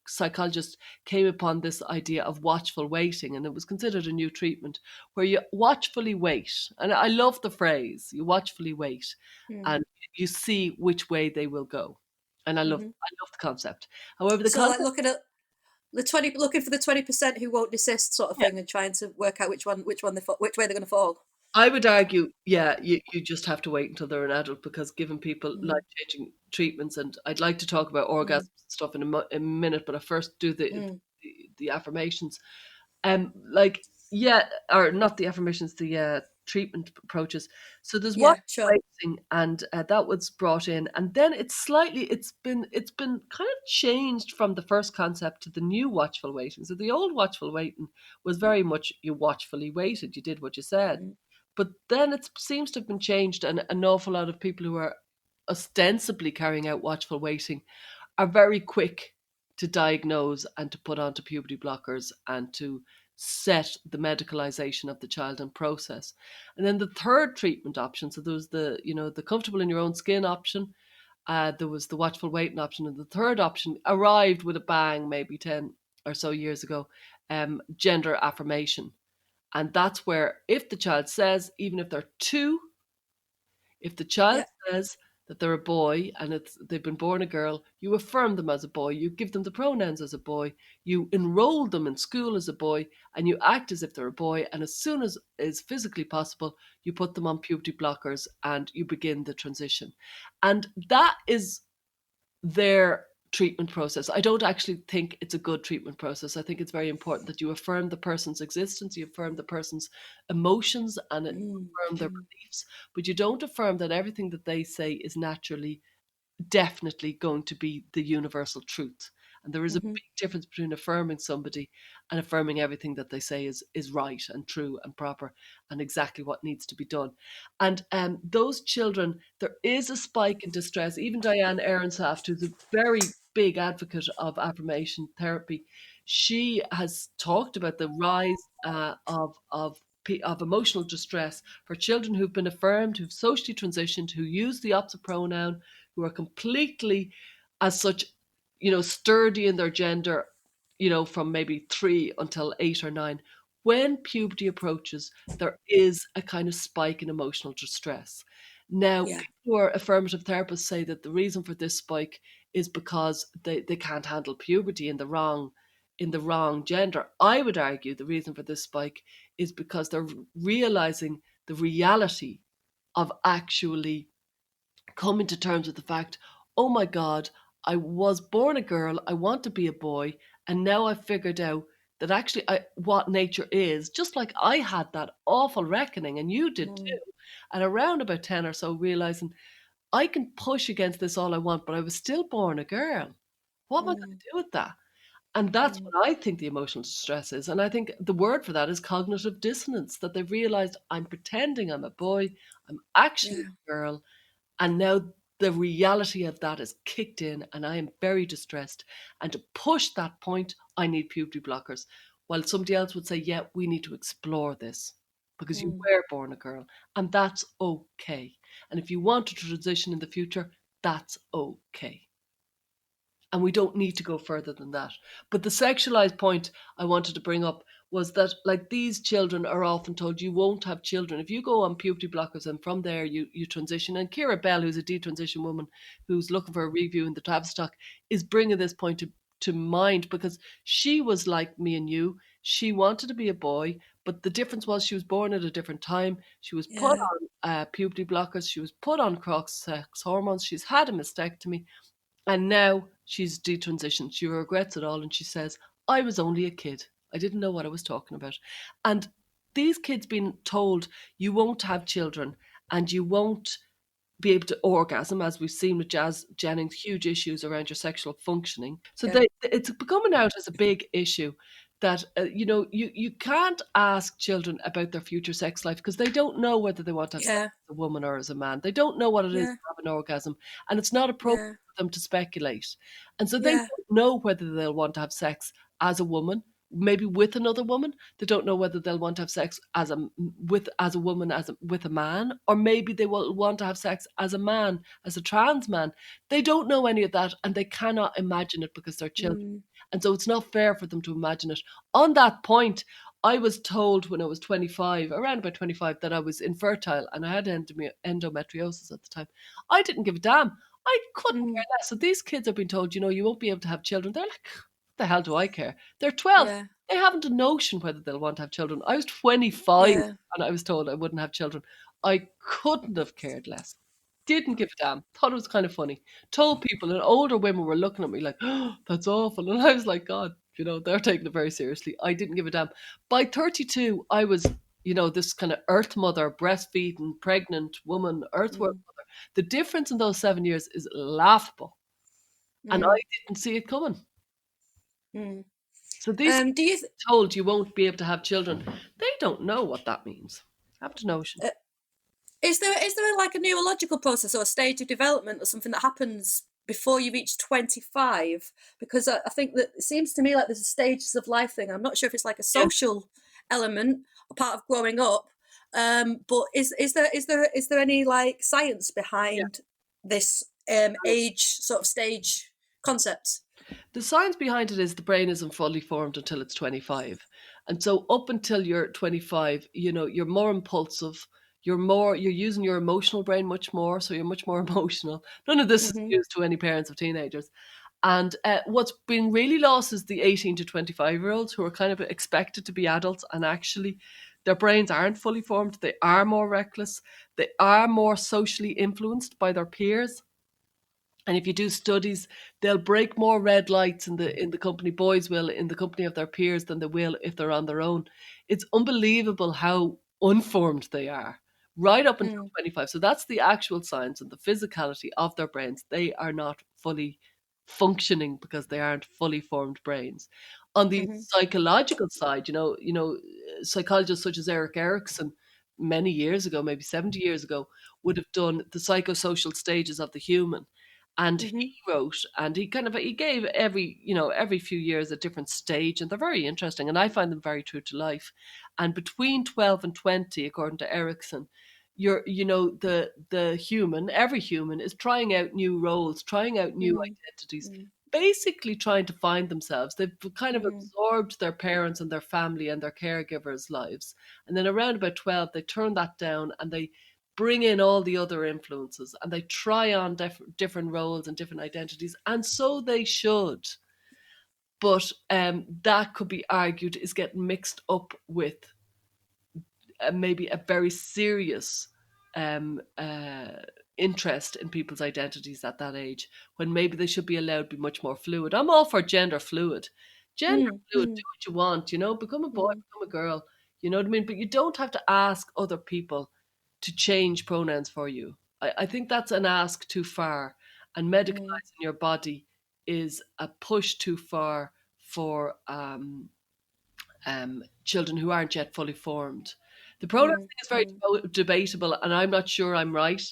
psychologists came upon this idea of watchful waiting, and it was considered a new treatment where you watchfully wait. And I love the phrase, you watchfully wait, mm, and you see which way they will go. And mm-hmm. I love the concept. However, the So like concept, looking for the 20% who won't desist, sort of yeah, thing, and trying to work out which way they're going to fall. I would argue, yeah, you just have to wait until they're an adult, because giving people Mm, life-changing treatments, and I'd like to talk about orgasms mm, and stuff in a minute, but I first do mm, the affirmations. Like, yeah, or not the affirmations, the treatment approaches. So there's watchful Yeah, sure. waiting, and that was brought in, and then it's been kind of changed from the first concept to the new watchful waiting. So the old watchful waiting was very much you watchfully waited, you did what you said. Mm, But then it seems to have been changed, and an awful lot of people who are ostensibly carrying out watchful waiting are very quick to diagnose and to put onto puberty blockers and to set the medicalization of the child in process. And then the third treatment option, so there was the comfortable in your own skin option, there was the watchful waiting option, and the third option arrived with a bang maybe 10 or so years ago, gender affirmation. And that's where if the child says, even if they're two, if the child yeah. says that they're a boy and they've been born a girl, you affirm them as a boy, you give them the pronouns as a boy, you enroll them in school as a boy, and you act as if they're a boy. And as soon as is physically possible, you put them on puberty blockers and you begin the transition. And that is their treatment process. I don't actually think it's a good treatment process. I think it's very important that you affirm the person's existence, you affirm the person's emotions, and Mm, affirm their mm, beliefs, but you don't affirm that everything that they say is naturally definitely going to be the universal truth. And there is a mhm, big difference between affirming somebody and affirming everything that they say is right and true and proper and exactly what needs to be done. And those children, there is a spike in distress. Even Diane Ehrensaft, who's a very big advocate of affirmation therapy, she has talked about the rise of emotional distress for children who've been affirmed, who've socially transitioned, who use the opposite pronoun, who are completely, as such, sturdy in their gender, from maybe 3 until 8 or 9. When puberty approaches, there is a kind of spike in emotional distress. Now, yeah. people who are affirmative therapists say that the reason for this spike is because they can't handle puberty in the wrong gender. I would argue the reason for this spike is because they're realizing the reality of actually coming to terms with the fact, oh my God, I was born a girl, I want to be a boy, and now I've figured out that actually what nature is, just like I had that awful reckoning, and you did too, Mm, and around about 10 or so, realizing I can push against this all I want, but I was still born a girl. What am I going mm, to do with that? And that's mm, what I think the emotional distress is. And I think the word for that is cognitive dissonance, that they've realized I'm pretending I'm a boy, I'm actually yeah. a girl, and now the reality of that is kicked in, and I am very distressed. And to push that point, I need puberty blockers. While somebody else would say, yeah, we need to explore this because you Mm, were born a girl, and that's okay. And if you want to transition in the future, that's okay. And we don't need to go further than that. But the sexualized point I wanted to bring up was that, like, these children are often told you won't have children if you go on puberty blockers, and from there you transition. And Kira Bell, who's a detransition woman who's looking for a review in the Tavistock, is bringing this point to mind because she was like me and you. She wanted to be a boy, but the difference was she was born at a different time. She was put yeah. on puberty blockers. She was put on cross sex hormones. She's had a mastectomy, and now she's detransitioned. She regrets it all, and she says, I was only a kid. I didn't know what I was talking about. And these kids being told you won't have children and you won't be able to orgasm, as we've seen with Jazz Jennings, huge issues around your sexual functioning. So Yeah. it's coming out as a big issue that, you can't ask children about their future sex life because they don't know whether they want to have sex Yeah. as a woman or as a man. They don't know what it is to Yeah. have an orgasm, and it's not appropriate Yeah. for them to speculate. And so they Yeah. don't know whether they'll want to have sex as a woman, maybe with another woman. They don't know whether they'll want to have sex as a woman, with a man, or maybe they will want to have sex as a man, as a trans man. They don't know any of that, and they cannot imagine it because they're children. Mm, And so it's not fair for them to imagine it. On that point, I was told when I was 25, around about 25, that I was infertile and I had endometriosis at the time. I didn't give a damn. I couldn't care mm, less. So these kids have been told, you won't be able to have children. They're like, what the hell do I care? They're 12. yeah. They haven't a notion whether they'll want to have children. I was 25 Yeah. and I was told I wouldn't have children. I couldn't have cared less. Didn't give a damn. Thought it was kind of funny. Told people, and older women were looking at me like, oh, that's awful. And I was like, God, they're taking it very seriously. I didn't give a damn. By 32, I was this kind of earth mother, breastfeeding, pregnant woman, earthworm mm, mother. The difference in those 7 years is laughable. And I mm, didn't see it coming. mm. So these Do you told you won't be able to have children, they don't know what that means. I have no notion. is there like a neurological process or a stage of development or something that happens before you reach 25? Because I think that it seems to me like there's a stages of life thing. I'm not sure if it's like a Yeah, social element, a part of growing up. But is there any like science yeah. behind this age sort of stage concept? The science behind it is the brain isn't fully formed until it's 25. And so up until you're 25, you're more impulsive. You're using your emotional brain much more. So you're much more emotional. None of this is Mm-hmm. news to any parents of teenagers. And what's been really lost is the 18 to 25-year-olds who are kind of expected to be adults, and actually their brains aren't fully formed. They are more reckless. They are more socially influenced by their peers. And if you do studies, they'll break more red lights in the company, boys will, in the company of their peers than they will if they're on their own. It's unbelievable how unformed they are right up until Mm, 25. So that's the actual science and the physicality of their brains. They are not fully functioning because they aren't fully formed brains. On the mm-hmm. psychological side, psychologists such as Eric Erikson many years ago, maybe 70 years ago, would have done the psychosocial stages of the human. And he Mm-hmm. wrote, and he gave every few years a different stage, and they're very interesting, and I find them very true to life. And between 12 and 20, according to Erickson, the human, every human is trying out new roles, trying out new identities, Mm-hmm. basically trying to find themselves. They've kind of Mm-hmm. absorbed their parents and their family and their caregivers' lives. And then around about 12, they turn that down and they bring in all the other influences and they try on different roles and different identities. And so they should. But that could be argued is getting mixed up with maybe a very serious um, uh, interest in people's identities at that age, when maybe they should be allowed to be much more fluid. I'm all for gender fluid. Gender fluid, Mm-hmm. do what you want, become a boy, Mm-hmm. become a girl, you know what I mean? But you don't have to ask other people to change pronouns for you. I think that's an ask too far. And medicalizing your body is a push too far for children who aren't yet fully formed. The pronoun thing is very Mm-hmm. debatable, and I'm not sure I'm right.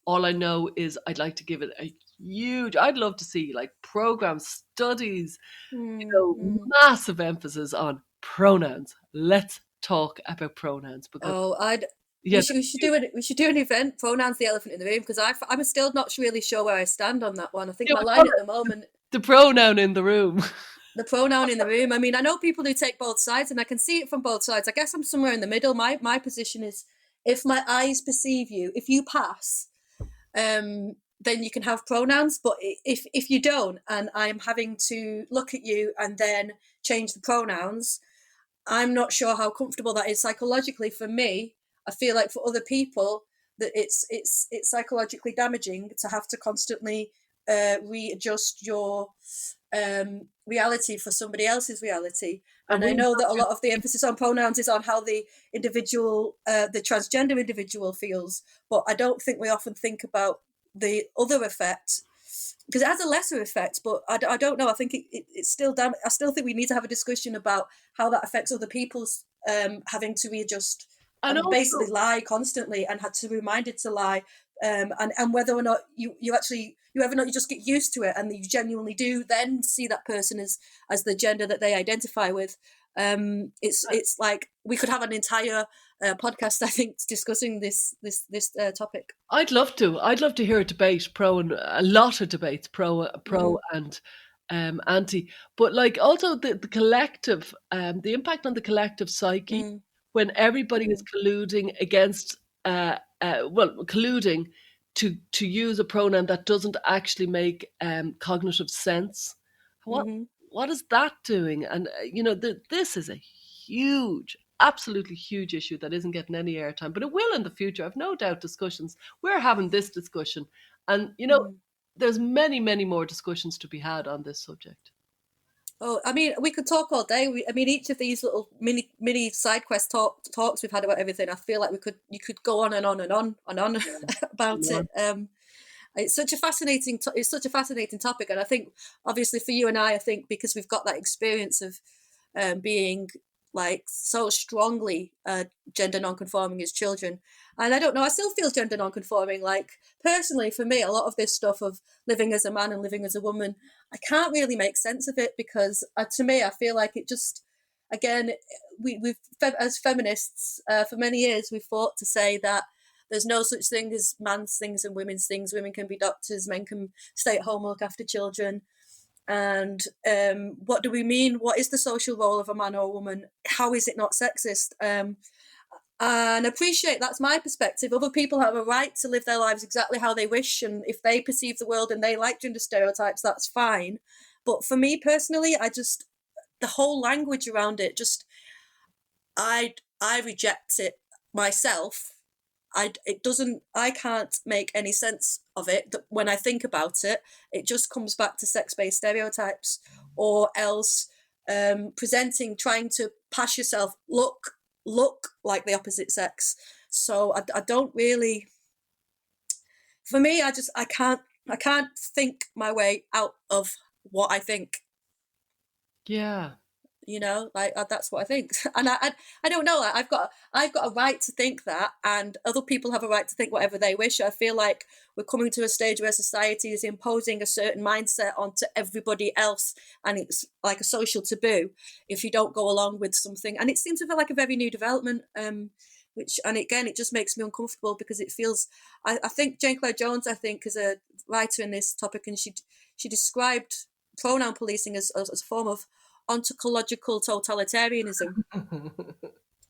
All I know is I'd like to give it a huge, I'd love to see like programs, studies, Mm-hmm. massive emphasis on pronouns. Let's talk about pronouns because, Oh, yeah, we should do an event, pronouns the elephant in the room, because I'm still not really sure where I stand on that one. I think yeah, my we line call at the it moment, the pronoun in the room. the pronoun in the room. I mean, I know people who take both sides, and I can see it from both sides. I guess I'm somewhere in the middle. My position is, if my eyes perceive you, if you pass, then you can have pronouns. But if you don't, and I'm having to look at you and then change the pronouns, I'm not sure how comfortable that is psychologically for me. I feel like for other people that it's psychologically damaging to have to constantly readjust your reality for somebody else's reality. And And I we know have that a to, lot of the emphasis on pronouns is on how the individual, the transgender individual feels, but I don't think we often think about the other effect, because it has a lesser effect, but I don't know. I think it's still damn. I still think we need to have a discussion about how that affects other people's having to readjust and and basically also, lie constantly and had to be reminded to lie, and whether or not you actually you ever not you just get used to it and you genuinely do then see that person as the gender that they identify with. It's like we could have an entire podcast, I think, discussing this topic. I'd love to hear a debate, pro and a lot of debates, pro Mm, and anti. But like also the collective, the impact on the collective psyche mm, when everybody is mm, colluding against, colluding to use a pronoun that doesn't actually make cognitive sense. What mm-hmm. what is that doing? And this is a huge, absolutely huge issue that isn't getting any airtime, but it will in the future. I've no doubt discussions. We're having this discussion, and Mm. there's many, many more discussions to be had on this subject. Oh, I mean, we could talk all day. I mean, each of these little mini side quest talks we've had about everything, I feel like you could go on and on and on and on about Yeah. it. It's such a fascinating it's such a fascinating topic, and I think obviously for you and I think because we've got that experience of being like so strongly gender non-conforming as children, and I don't know, I still feel gender non-conforming. Like personally, for me, a lot of this stuff of living as a man and living as a woman, I can't really make sense of it because to me, I feel like it just, again, we've as feminists for many years we've fought to say that there's no such thing as man's things and women's things. Women can be doctors, men can stay at home, look after children. And what do we mean? What is the social role of a man or a woman? How is it not sexist? And appreciate that's my perspective. Other people have a right to live their lives exactly how they wish, and if they perceive the world and they like gender stereotypes, that's fine. But for me personally, the whole language around it, just I reject it myself. I can't make any sense of it. When I think about it, it just comes back to sex-based stereotypes, or else trying to pass yourself, look like the opposite sex. So I don't really, for me, I can't think my way out of what I think. Yeah. Like that's what I think. And I don't know, I've got a right to think that, and other people have a right to think whatever they wish. I feel like we're coming to a stage where society is imposing a certain mindset onto everybody else, and it's like a social taboo if you don't go along with something, and it seems to feel like a very new development, which, and again, it just makes me uncomfortable because it feels, I think Jane Clare Jones, I think, is a writer in this topic, and she described pronoun policing as a form of ontological totalitarianism,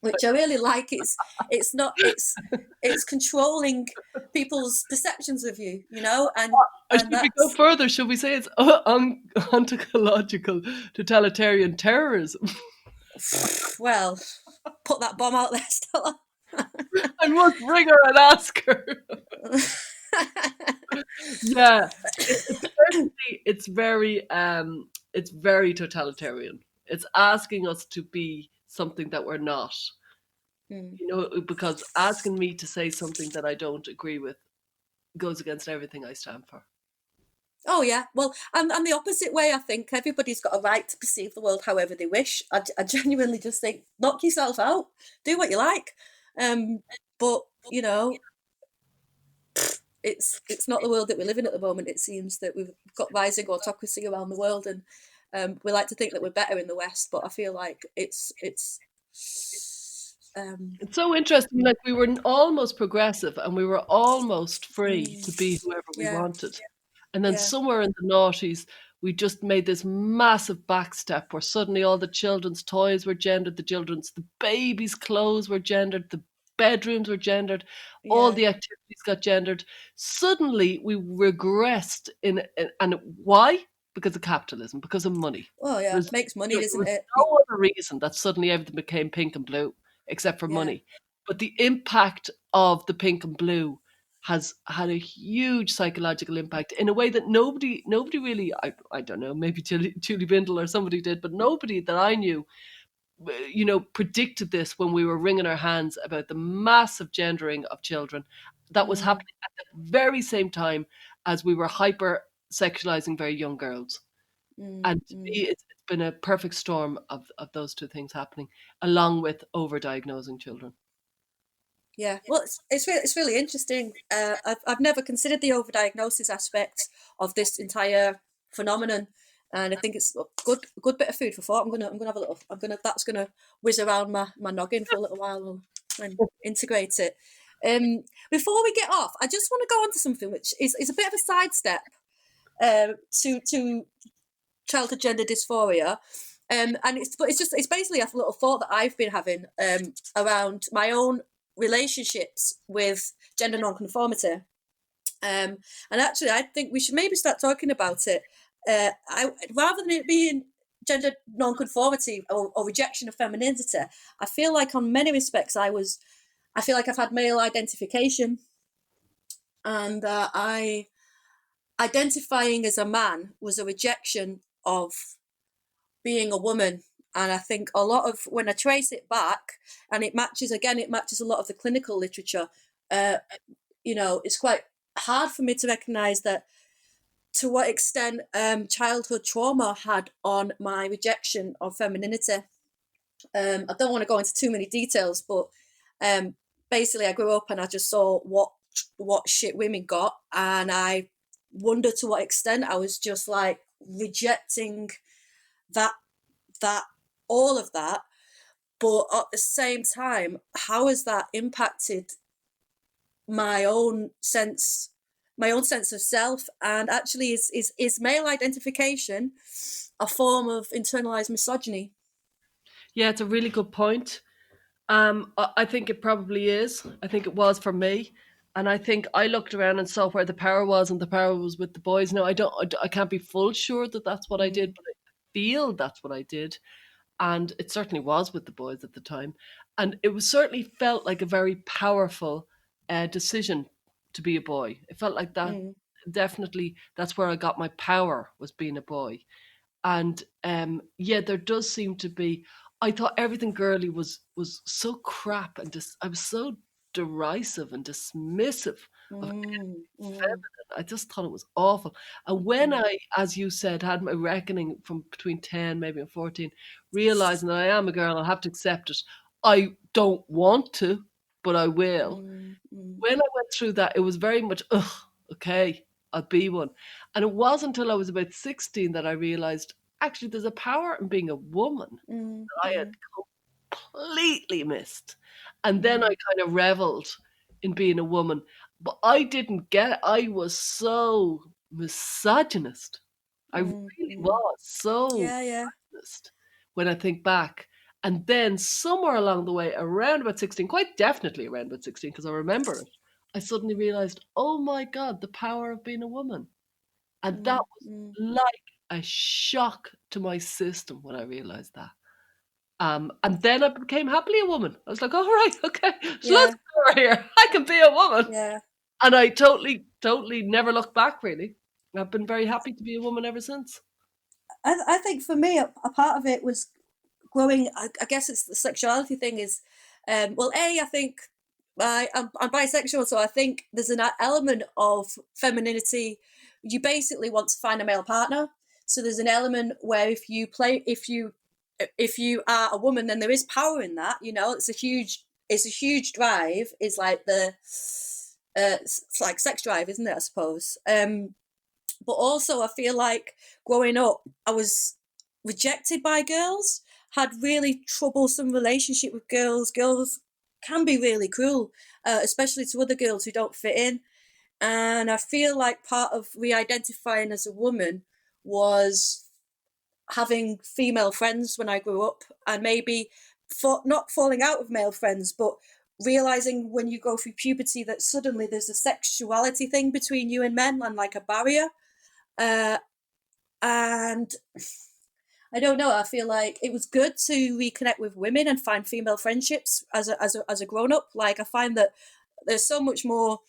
which I really like. It's not it's controlling people's perceptions of you, and Should we go that's, further? Should we say it's ontological totalitarian terrorism? well, put that bomb out there, Stella. I must ring her and ask her. Yeah, it's very totalitarian. It's asking us to be something that we're not. Because asking me to say something that I don't agree with goes against everything I stand for. Oh yeah, well, I'm the opposite way. I think everybody's got a right to perceive the world however they wish. I genuinely just think, knock yourself out, do what you like. But it's not the world that we live in at the moment. It seems that we've got rising autocracy around the world, and we like to think that we're better in the West, but I feel like it's It's so interesting. Like, we were almost progressive and we were almost free to be whoever we yeah, wanted. And then yeah, somewhere in the noughties, we just made this massive backstep where suddenly all the children's toys were gendered, the babies' clothes were gendered, the bedrooms were gendered, all yeah. the activities got gendered. Suddenly we regressed and why? Because of capitalism, because of money. Oh yeah, There's, makes money, there doesn't was it? no other reason that suddenly everything became pink and blue except for Yeah. money. But the impact of the pink and blue has had a huge psychological impact in a way that nobody really, I don't know, maybe Julie Bindle or somebody did, but nobody that I knew, predicted this when we were wringing our hands about the massive gendering of children that was happening at the very same time as we were hyper sexualizing very young girls. And to me, it's been a perfect storm of those two things happening, along with overdiagnosing children. Yeah, well, it's really interesting. I've never considered the overdiagnosis aspect of this entire phenomenon, and I think it's a good bit of food for thought. I'm gonna have a little. That's gonna whiz around my noggin for a little while and integrate it. Before we get off, I just want to go on to something which is a bit of a sidestep to childhood gender dysphoria. And it's basically a little thought that I've been having around my own relationships with gender nonconformity. And actually, I think we should maybe start talking about it. Rather than it being gender nonconformity or rejection of femininity, I feel like on many respects I feel like I've had male identification, and identifying as a man was a rejection of being a woman. And I think a lot of, when I trace it back, and it matches a lot of the clinical literature, it's quite hard for me to recognise that to what extent childhood trauma had on my rejection of femininity. I don't want to go into too many details, but basically I grew up and I just saw what shit women got, and I wonder to what extent I was just like rejecting that all of that. But at the same time, how has that impacted my own sense of self? And actually, is male identification a form of internalized misogyny? Yeah, it's a really good point. I think it probably is. I think it was for me, and I think I looked around and saw where the power was, and the power was with the boys. Now I can't be full sure that that's what I did, but I feel that's what I did, and it certainly was with the boys at the time, and it was certainly felt like a very powerful decision to be a boy. It felt like that. Mm, Definitely, that's where I got my power, was being a boy. And yeah, there does seem to be. I thought everything girly was so crap, and just I was so derisive and dismissive of mm, mm, feminine. I just thought it was awful. And when mm, I, as you said, had my reckoning from between 10, maybe and 14, realizing that I am a girl, I'll have to accept it. I don't want to, but I will. mm, mm, When I went through that, it was very much, ugh, okay, I'll be one. And it wasn't until I was about 16 that I realized actually there's a power in being a woman mm, that I had mm, completely missed. And then I mm, kind of reveled in being a woman. But I didn't get it. I was so misogynist. I mm, really mm. was so Yeah, yeah. misogynist when I think back. And then somewhere along the way, around about 16, quite definitely around about 16, because I remember it, I suddenly realized, oh my God, the power of being a woman. And that Mm, was mm, like a shock to my system when I realized that. And then I became happily a woman. I was like, all right, okay, there's lots yeah, of power here. I can be a woman. yeah. And I totally, totally never looked back, really. I've been very happy to be a woman ever since. I think for me, a part of it was growing. I guess it's the sexuality thing is, I think I'm bisexual, so I think there's an element of femininity. You basically want to find a male partner, so there's an element where if you are a woman, then there is power in that. It's a huge drive. It's like it's like sex drive, isn't it? I suppose. But also I feel like growing up, I was rejected by girls, had really troublesome relationship with girls. Girls can be really cruel, especially to other girls who don't fit in. And I feel like part of re-identifying as a woman was having female friends when I grew up, and maybe not falling out with male friends, but realizing when you go through puberty that suddenly there's a sexuality thing between you and men, and like a barrier. Uh, and I don't know. I feel like it was good to reconnect with women and find female friendships as a grown up. Like I find that there's so much more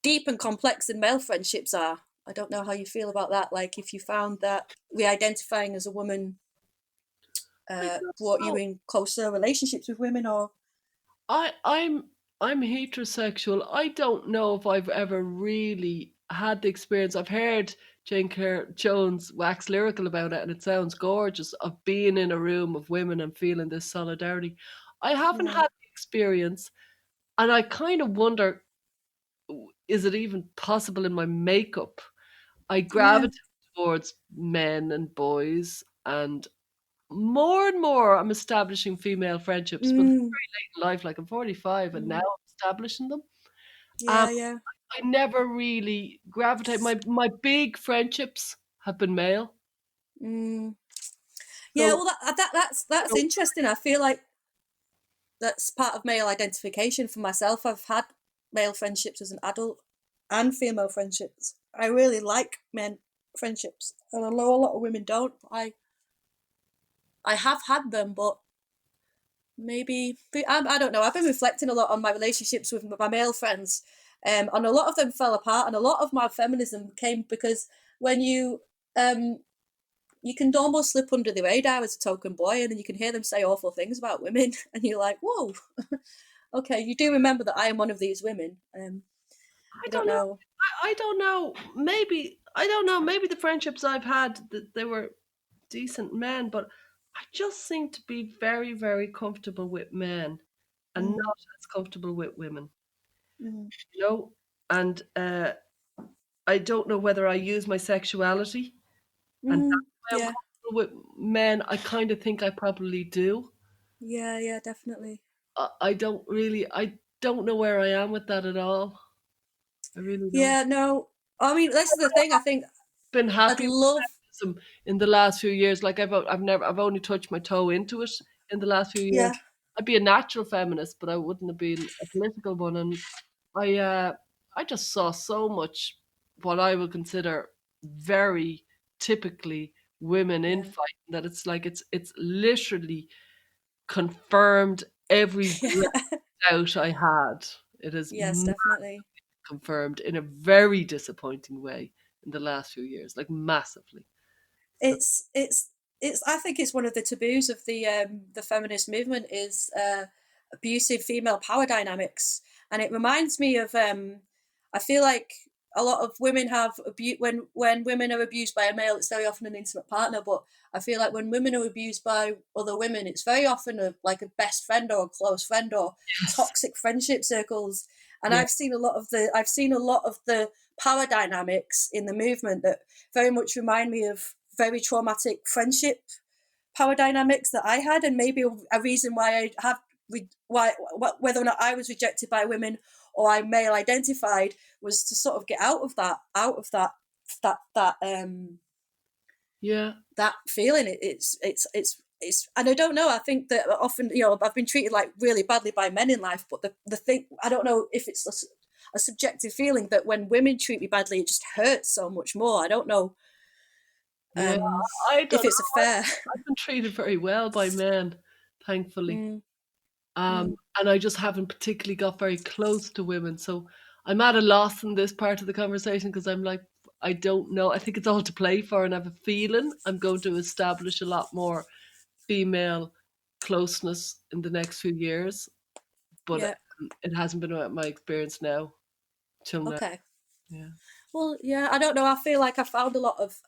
deep and complex than male friendships are. I don't know how you feel about that. Like if you found that re-identifying as a woman I guess brought you so. in closer relationships with women, or I, I'm I'm heterosexual. I don't know if I've ever really had the experience. I've heard Jane Clare Jones wax lyrical about it, and it sounds gorgeous of being in a room of women and feeling this solidarity. I haven't mm, had the experience, and I kind of wonder, is it even possible in my makeup? I yeah, gravitate towards men and boys, and more I'm establishing female friendships, but very mm, late in life, like I'm 45 and now mm, I'm establishing them. Um, yeah, yeah, I never really gravitate. My big friendships have been male. mm. Yeah. So Well, that's you know, interesting. I feel like that's part of male identification for myself. I've had male friendships as an adult and female friendships. I really like men friendships, and I know a lot of women don't. I have had them, but I don't know. I've been reflecting a lot on my relationships with my male friends, and a lot of them fell apart, and a lot of my feminism came because when you um you can almost slip under the radar as a token boy, and then you can hear them say awful things about women, and you're like, whoa, okay, you do remember that I am one of these women. I I don't don't know. know. I don't know. Maybe I don't know. Maybe the friendships I've had, they were decent men, but I just seem to be very, very comfortable with men and Mm, not as comfortable with women. mm, You know, and I don't know whether I use my sexuality, and that's why I'm yeah, comfortable with men. I kind of think I probably do. yeah, definitely. I don't really. I don't know where I am with that at all. I really don't. Yeah, no. I mean, this is the thing. I think Been I'd happy with love. feminism in the last few years. Like I've only touched my toe into it in the last few years. Yeah, I'd be a natural feminist, but I wouldn't have been a political one. And I uh, I just saw so much what I would consider very typically women yeah, infighting that it's like it's literally confirmed every yeah. doubt I had. It is Yes, definitely. confirmed in a very disappointing way in the last few years, like massively. So It's it's. I think it's one of the taboos of the feminist movement is abusive female power dynamics, and it reminds me of. I feel like a lot of women have abuse when women are abused by a male. It's very often an intimate partner, but I feel like when women are abused by other women, it's very often like a best friend or a close friend or yes, toxic friendship circles. And yeah, I've seen a lot of the power dynamics in the movement that very much remind me of very traumatic friendship power dynamics that I had, and maybe a reason why I have why whether or not I was rejected by women or I male identified was to sort of get out of that yeah, that feeling. It's and I don't know. I think that often I've been treated like really badly by men in life, but the thing I don't know if it's a subjective feeling that when women treat me badly, it just hurts so much more. I don't know yeah. um, I don't if know. it's a fair. I've been treated very well by men, thankfully. Mm, Um, mm, and I just haven't particularly got very close to women. So I'm at a loss in this part of the conversation because I'm like, I don't know. I think it's all to play for, and I have a feeling I'm going to establish a lot more female closeness in the next few years. But yeah. it hasn't been my experience now till now. Okay. Yeah. Well, yeah. I don't know. I feel like I found a lot of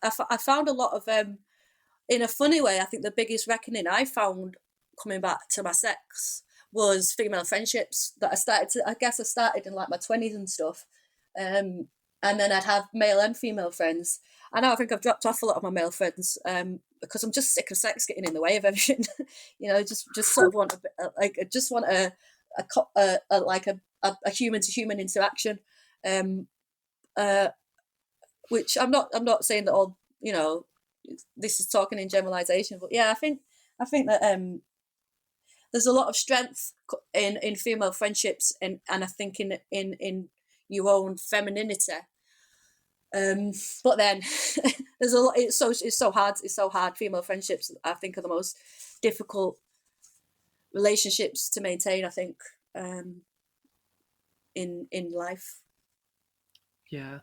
in a funny way. I think the biggest reckoning I found coming back to my sex was female friendships that I started to. I guess I started in like my 20s and stuff, and then I'd have male and female friends. I know I think I've dropped off a lot of my male friends because I'm just sick of sex getting in the way of everything. Just sort of want a bit, like I just want a human to human interaction. Um, uh, which I'm not saying that all this is talking in generalization, but yeah, I think that there's a lot of strength in female friendships, and I think in your own femininity. But then there's a lot. It's so hard. Female friendships, I think, are the most difficult relationships to maintain. I think in life. Yeah.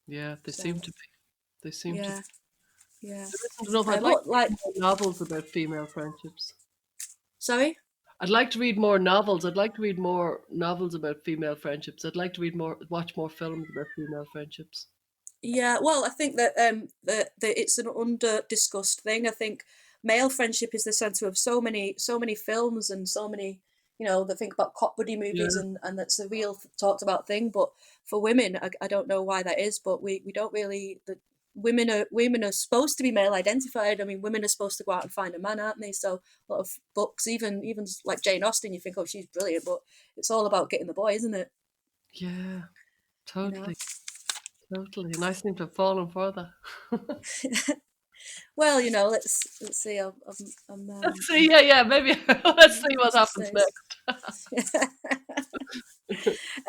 Yeah. They seem So to be. They seem to be. yeah, yeah. There isn't enough. I'd like What to like? read more novels about female friendships. Sorry. I'd like to read more novels. I'd like to read more novels about female friendships. I'd like to watch more films about female friendships. Yeah, well, I think that it's an under discussed thing. I think male friendship is the center of so many films and so many that think about cop buddy Yeah, movies, and that's a real talked about thing. But for women, I don't know why that is, but we don't really the women are supposed to be male identified. I mean, women are supposed to go out and find a man, aren't they? So a lot of books, even like Jane Austen, you think, oh, she's brilliant, but it's all about getting the boy, isn't it? yeah, You know. totally, totally. And I seem to have fallen for that. Well, let's see. I'm Let's see. Yeah, yeah. Maybe let's see what what's it happens say? next.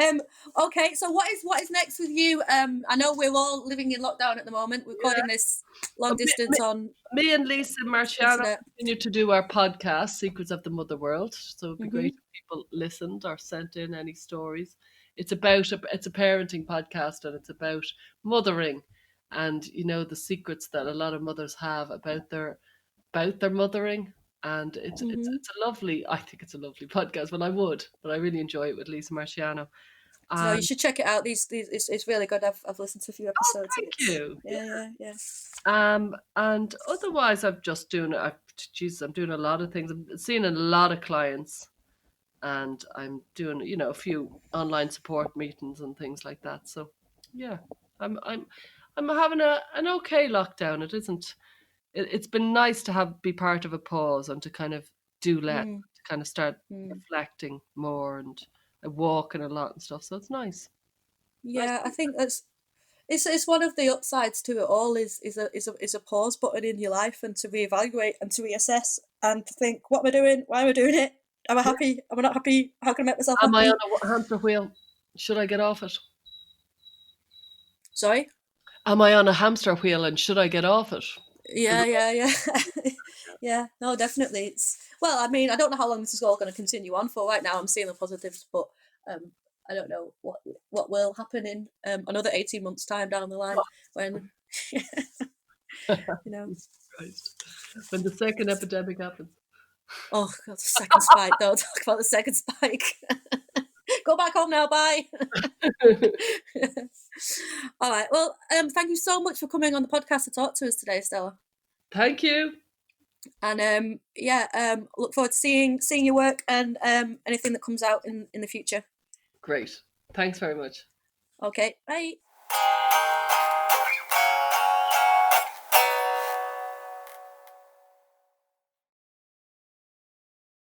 um. Okay. So what is next with you? I know we're all living in lockdown at the moment. We're Yeah. recording this long Well, distance on me and Lisa Marchiano internet. continue to do our podcast, Secrets of the Motherworld. So it'd be great Hmm. if people listened or sent in any stories. It's a parenting podcast and it's about mothering and the secrets that a lot of mothers have about their mothering. And it's a lovely, I think it's a lovely podcast. But I really enjoy it with Lisa Marchiano. No, you And should check it out. These it's really good. I've listened to a few episodes. And thank it's you. yeah. And otherwise, I'm doing a lot of things. I'm seeing a lot of clients, and I'm doing, a few online support meetings and things like that. So, yeah, I'm having an okay lockdown. It isn't. It's been nice to be part of a pause and to kind of do less, Mm, to kind of start mm. reflecting more and walking a lot and stuff. So it's nice. Nice. Yeah, I think it's one of the upsides to it all is a pause button in your life, and to reevaluate and to reassess and to think, what am I doing? Why am I doing it? Am I happy? Am I not happy? How can I make myself Am I on happy? a hamster wheel? Should I get off it? Sorry. Am I on a hamster wheel and should I get off it? Yeah. Yeah, no, definitely. I mean, I don't know how long this is all going to continue on for. Right now, I'm seeing the positives, but I don't know what will happen in another 18 months' time down the line when, you know. Christ. When the second epidemic happens. Oh God, the second spike! Don't talk about the second spike. Go back home now. Bye. All right. Well, thank you so much for coming on the podcast to talk to us today, Stella. Thank you. And look forward to seeing your work and anything that comes out in the future. Great. Thanks very much. Okay. Bye.